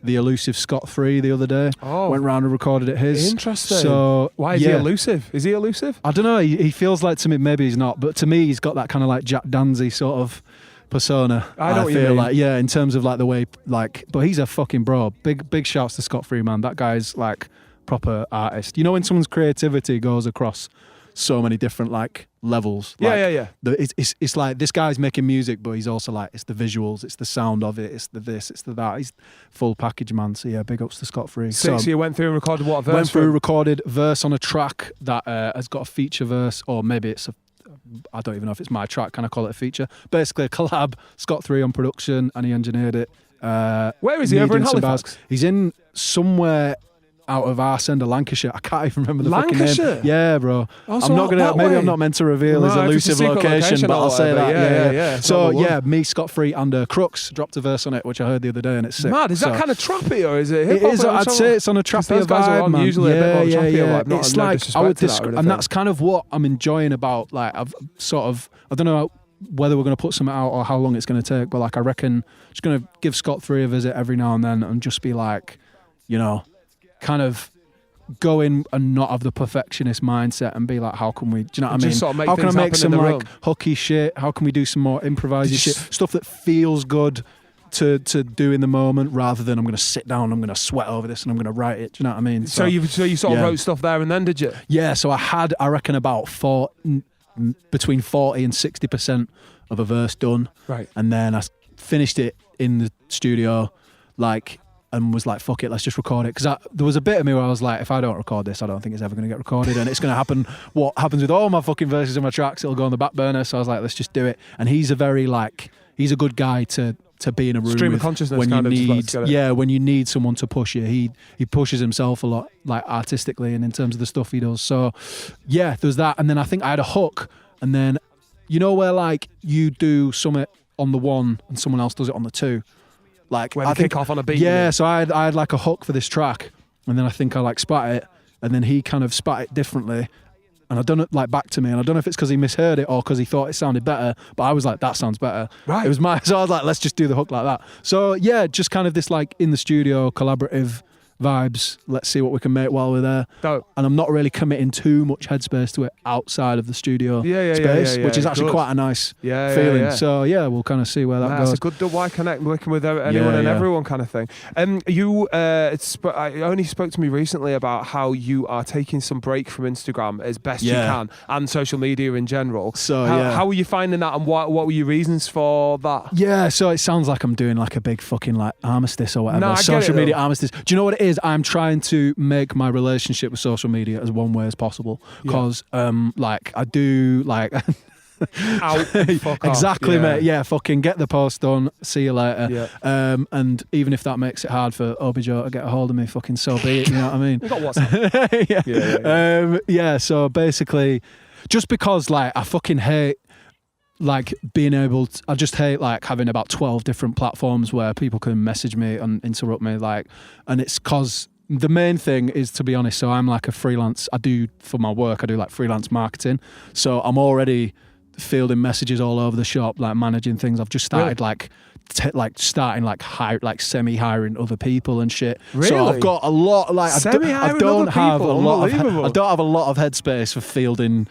the elusive Scott 3 the other day. Went round and recorded at his. Interesting. So why is he elusive? Is he elusive? I don't know. He feels like, to me, maybe he's not, but to me he's got that kind of like Jack Danzy sort of persona. I know what you feel mean. like, in terms of like the way, like, but he's a fucking bro. Big shouts to Scott Free, man. That guy's like proper artist. You know when someone's creativity goes across so many different like levels. Like, it's like this guy's making music, but he's also like, it's the visuals, it's the sound of it, it's the this, it's the that. He's full package, man. So yeah, big ups to Scott Free. So you went through and recorded what verse? Went through, recorded verse on a track that has got a feature verse, or maybe it's I don't even know if it's my track. Can I call it a feature? Basically a collab. Scott 3 on production, and he engineered it. Where is he? Over in Halifax? He's in somewhere out of Arsend or Lancashire. I can't even remember the fucking name. Yeah, bro. Oh, I'm not gonna. Maybe I'm not meant to reveal his elusive location, but I'll say that. Yeah. So me, Scott Free, and Crooks dropped a verse on it, which I heard the other day, and it's sick. Mad. Is that kind of trappy, or is it hip hop? It is. I'd say it's on a trappier vibe, man. Usually a bit more trappier vibe. It's like I would describe, and that's kind of what I'm enjoying about. Like I've sort of, I don't know whether we're going to put something out or how long it's going to take, but like I reckon just going to give Scott 3 a visit every now and then and just be like, kind of go in and not have the perfectionist mindset and be like, how can we, do you know what I mean? Sort of how can I make some like room. hooky shit? How can we do some more improvising shit? Stuff that feels good to do in the moment, rather than I'm going to sit down, I'm going to sweat over this and I'm going to write it. Do you know what I mean? So you sort of wrote stuff there and then, did you? Yeah, so I reckon about between 40 and 60% of a verse done. Right. And then I finished it in the studio, like, and was like, fuck it, let's just record it. Because there was a bit of me where I was like, if I don't record this, I don't think it's ever going to get recorded. And it's going to happen, what happens with all my fucking verses and my tracks, it'll go on the back burner. So I was like, let's just do it. And he's a very like, he's a good guy to to be in a room Stream of with consciousness when you kind of, just need, let's get it. yeah, when you need someone to push you. He pushes himself a lot, like artistically and in terms of the stuff he does. So yeah, there's that. And then I think I had a hook, and then you know where like you do something on the 1 and someone else does it on the 2. Like Where I they think, kick off on a beat. yeah. So I had like a hook for this track, and then I think I like spat it, and then he kind of spat it differently. And I done it like back to me, and I don't know if it's because he misheard it or because he thought it sounded better, but I was like, that sounds better. Right. It was so I was like, let's just do the hook like that. So yeah, just kind of this like in the studio collaborative vibes. Let's see what we can make while we're there. Dope. And I'm not really committing too much headspace to it outside of the studio space, which is actually good. quite a nice Yeah, feeling. yeah. So yeah, we'll kind of see where that goes. It's a good Why Connect, working with anyone and everyone kind of thing. You only spoke to me recently about how you are taking some break from Instagram as best you can and social media in general. So how were you finding that, and what were your reasons for that? Yeah, so it sounds like I'm doing like a big fucking like armistice or whatever. No, I get social it, media though. armistice. Do you know what it is? I'm trying to make my relationship with social media as one way as possible, because like I do like Out, fuck exactly, off. mate. Yeah, fucking get the post done. See you later. Yeah. And even if that makes it hard for Obijo to get a hold of me, fucking so be it. You know what I mean? You got WhatsApp. Yeah. So basically, just because like I fucking hate like being able to, I just hate like having about 12 different platforms where people can message me and interrupt me, like, and it's cause the main thing is, to be honest, so I'm like a freelance, I do for my work, I do like freelance marketing. So I'm already fielding messages all over the shop, like managing things. I've just started like semi-hiring other people and shit. Really? So I've got a lot, like I don't have a lot of headspace for fielding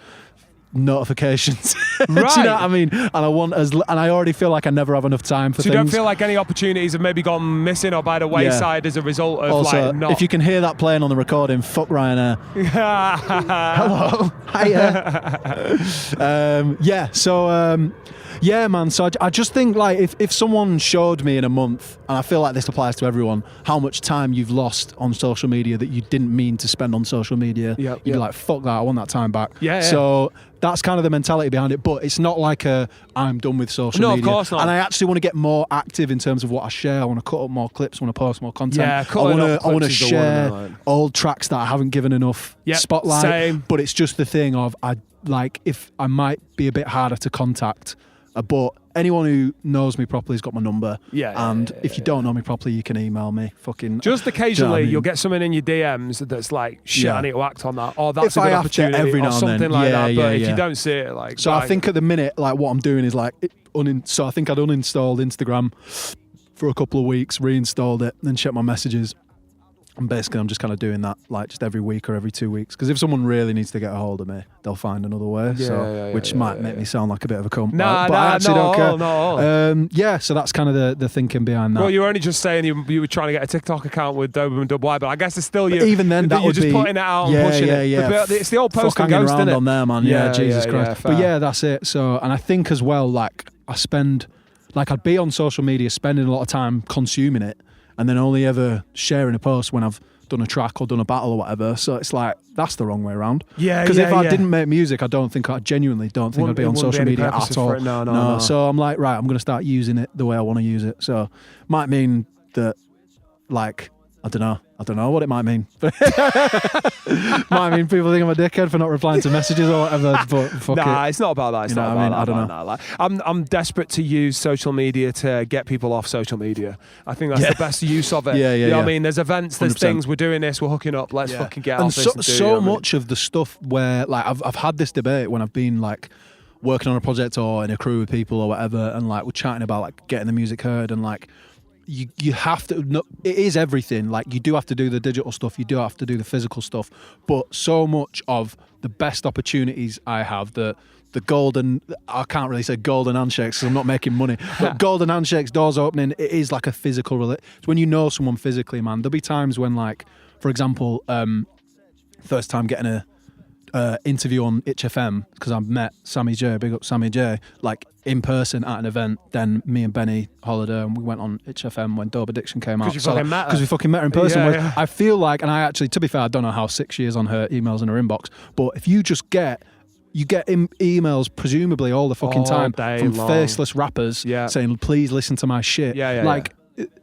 notifications. Right. Do you know what I mean? And I already feel like I never have enough time for So things. you don't feel like any opportunities have maybe gone missing or by the wayside as a result of also, like not. if you can hear that playing on the recording, fuck Ryanair. Hello. Hiya. Yeah, man. So I just think like if someone showed me in a month, and I feel like this applies to everyone, how much time you've lost on social media that you didn't mean to spend on social media, you'd be like, fuck that, I want that time back. Yeah. So that's kind of the mentality behind it, but it's not like I'm done with social media. No, of course not. And I actually want to get more active in terms of what I share. I want to cut up more clips, I want to post more content. Yeah, I want to share old tracks that I haven't given enough spotlight. Same. But it's just the thing of if I might be a bit harder to contact, but anyone who knows me properly has got my number. If you don't know me properly, you can email me. Fucking just occasionally, you'll get someone in your DMs that's like, shit, I need to act on that, or that's a good opportunity, every now or and something then. like that. But if you don't see it, like, so I think at the minute, like what I'm doing is like, so I think I'd uninstalled Instagram for a couple of weeks, reinstalled it, then checked my messages. And basically, I'm just kind of doing that, like just every week or every 2 weeks. Because if someone really needs to get a hold of me, they'll find another way. Which might make me sound like a bit of a cunt. But I actually don't care. So that's kind of the thinking behind that. Well, you were only just saying you were trying to get a TikTok account with Doberman Otley, but I guess it's still you. Even then, that you're would just be putting it out and pushing it. It's the old post and ghost, isn't it? On there, man. Yeah, Jesus Christ. Fair. But yeah, that's it. So, and I think as well, like I'd be on social media, spending a lot of time consuming it, and then only ever sharing a post when I've done a track or done a battle or whatever. So it's like, that's the wrong way around. Because if I didn't make music, I genuinely don't think I'd be on social media at all. No. So I'm like, right, I'm going to start using it the way I want to use it. So might mean that, like, I don't know what it might mean. Might mean people think I'm a dickhead for not replying to messages or whatever. But fuck it. It's not about that. It's not about that. I don't know. Like, I'm desperate to use social media to get people off social media. I think that's the best use of it. You know what I mean? There's events, there's 100%. Things, we're doing this, we're hooking up. Let's fucking get off this. And so much of the stuff where, like, I've had this debate when I've been like working on a project or in a crew with people or whatever, and like we're chatting about like getting the music heard, and like. You have to, no, it is everything. Like, you do have to do the digital stuff, you do have to do the physical stuff, but so much of the best opportunities I have, the golden, I can't really say golden handshakes because I'm not making money, but golden handshakes, doors opening, it is like a physical, it's when you know someone physically, man. There'll be times when, like, for example, first time getting a interview on ExP because I met Sammy J, big up Sammy J, like in person at an event. Then me and Benny Holiday, and we went on ExP when Doberman Diction came out. Because we fucking met her in person. I feel like, and I actually, to be fair, I don't know how sick she is on her emails in her inbox, but if you just get you get emails presumably all the fucking All time day from long. faceless rappers saying, please listen to my shit. Like,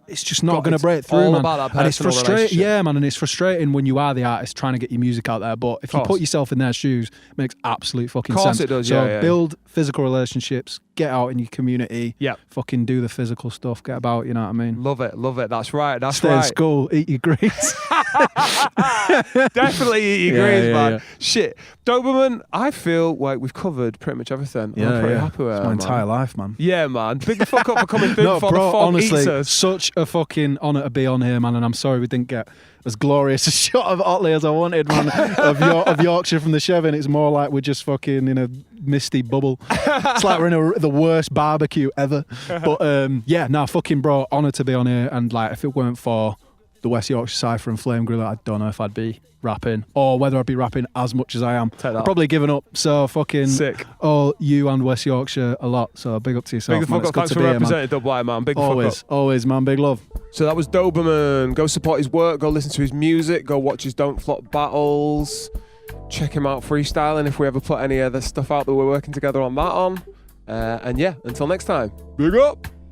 it's just not going to break through, all man. about that And it's personal frustrating. relationship. Yeah, man, and it's frustrating when you are the artist trying to get your music out there. But if you put yourself in their shoes, it makes absolute fucking sense. It does, so build physical relationships, get out in your community, fucking do the physical stuff, get about, you know what I mean? Love it. That's right. Stay in school, eat your greens. Definitely eat your greens, man. Shit. Doberman, I feel like we've covered pretty much everything. I'm pretty happy with it. My entire life, man. Yeah, man. Big the fuck up for coming through before the fog honestly, eats us. such a fucking honour to be on here, man, and I'm sorry we didn't get as glorious a shot of Otley as I wanted, man, of Yorkshire from the Chevin. It's more like we're just fucking in a misty bubble. It's like we're in the worst barbecue ever. But fucking bro, honour to be on here, and like if it weren't for the West Yorkshire Cypher and Flame Griller, I don't know if I'd be rapping or whether I'd be rapping as much as I am. I've probably given up. So fucking sick. Oh, you and West Yorkshire a lot. So big up to yourself. Big the fuck up. Thanks for representing WY, man. Big fuck up. Always, man. Big love. So that was Doberman. Go support his work. Go listen to his music. Go watch his Don't Flop battles. Check him out freestyling if we ever put any other stuff out that we're working together on that on. And yeah, until next time. Big up.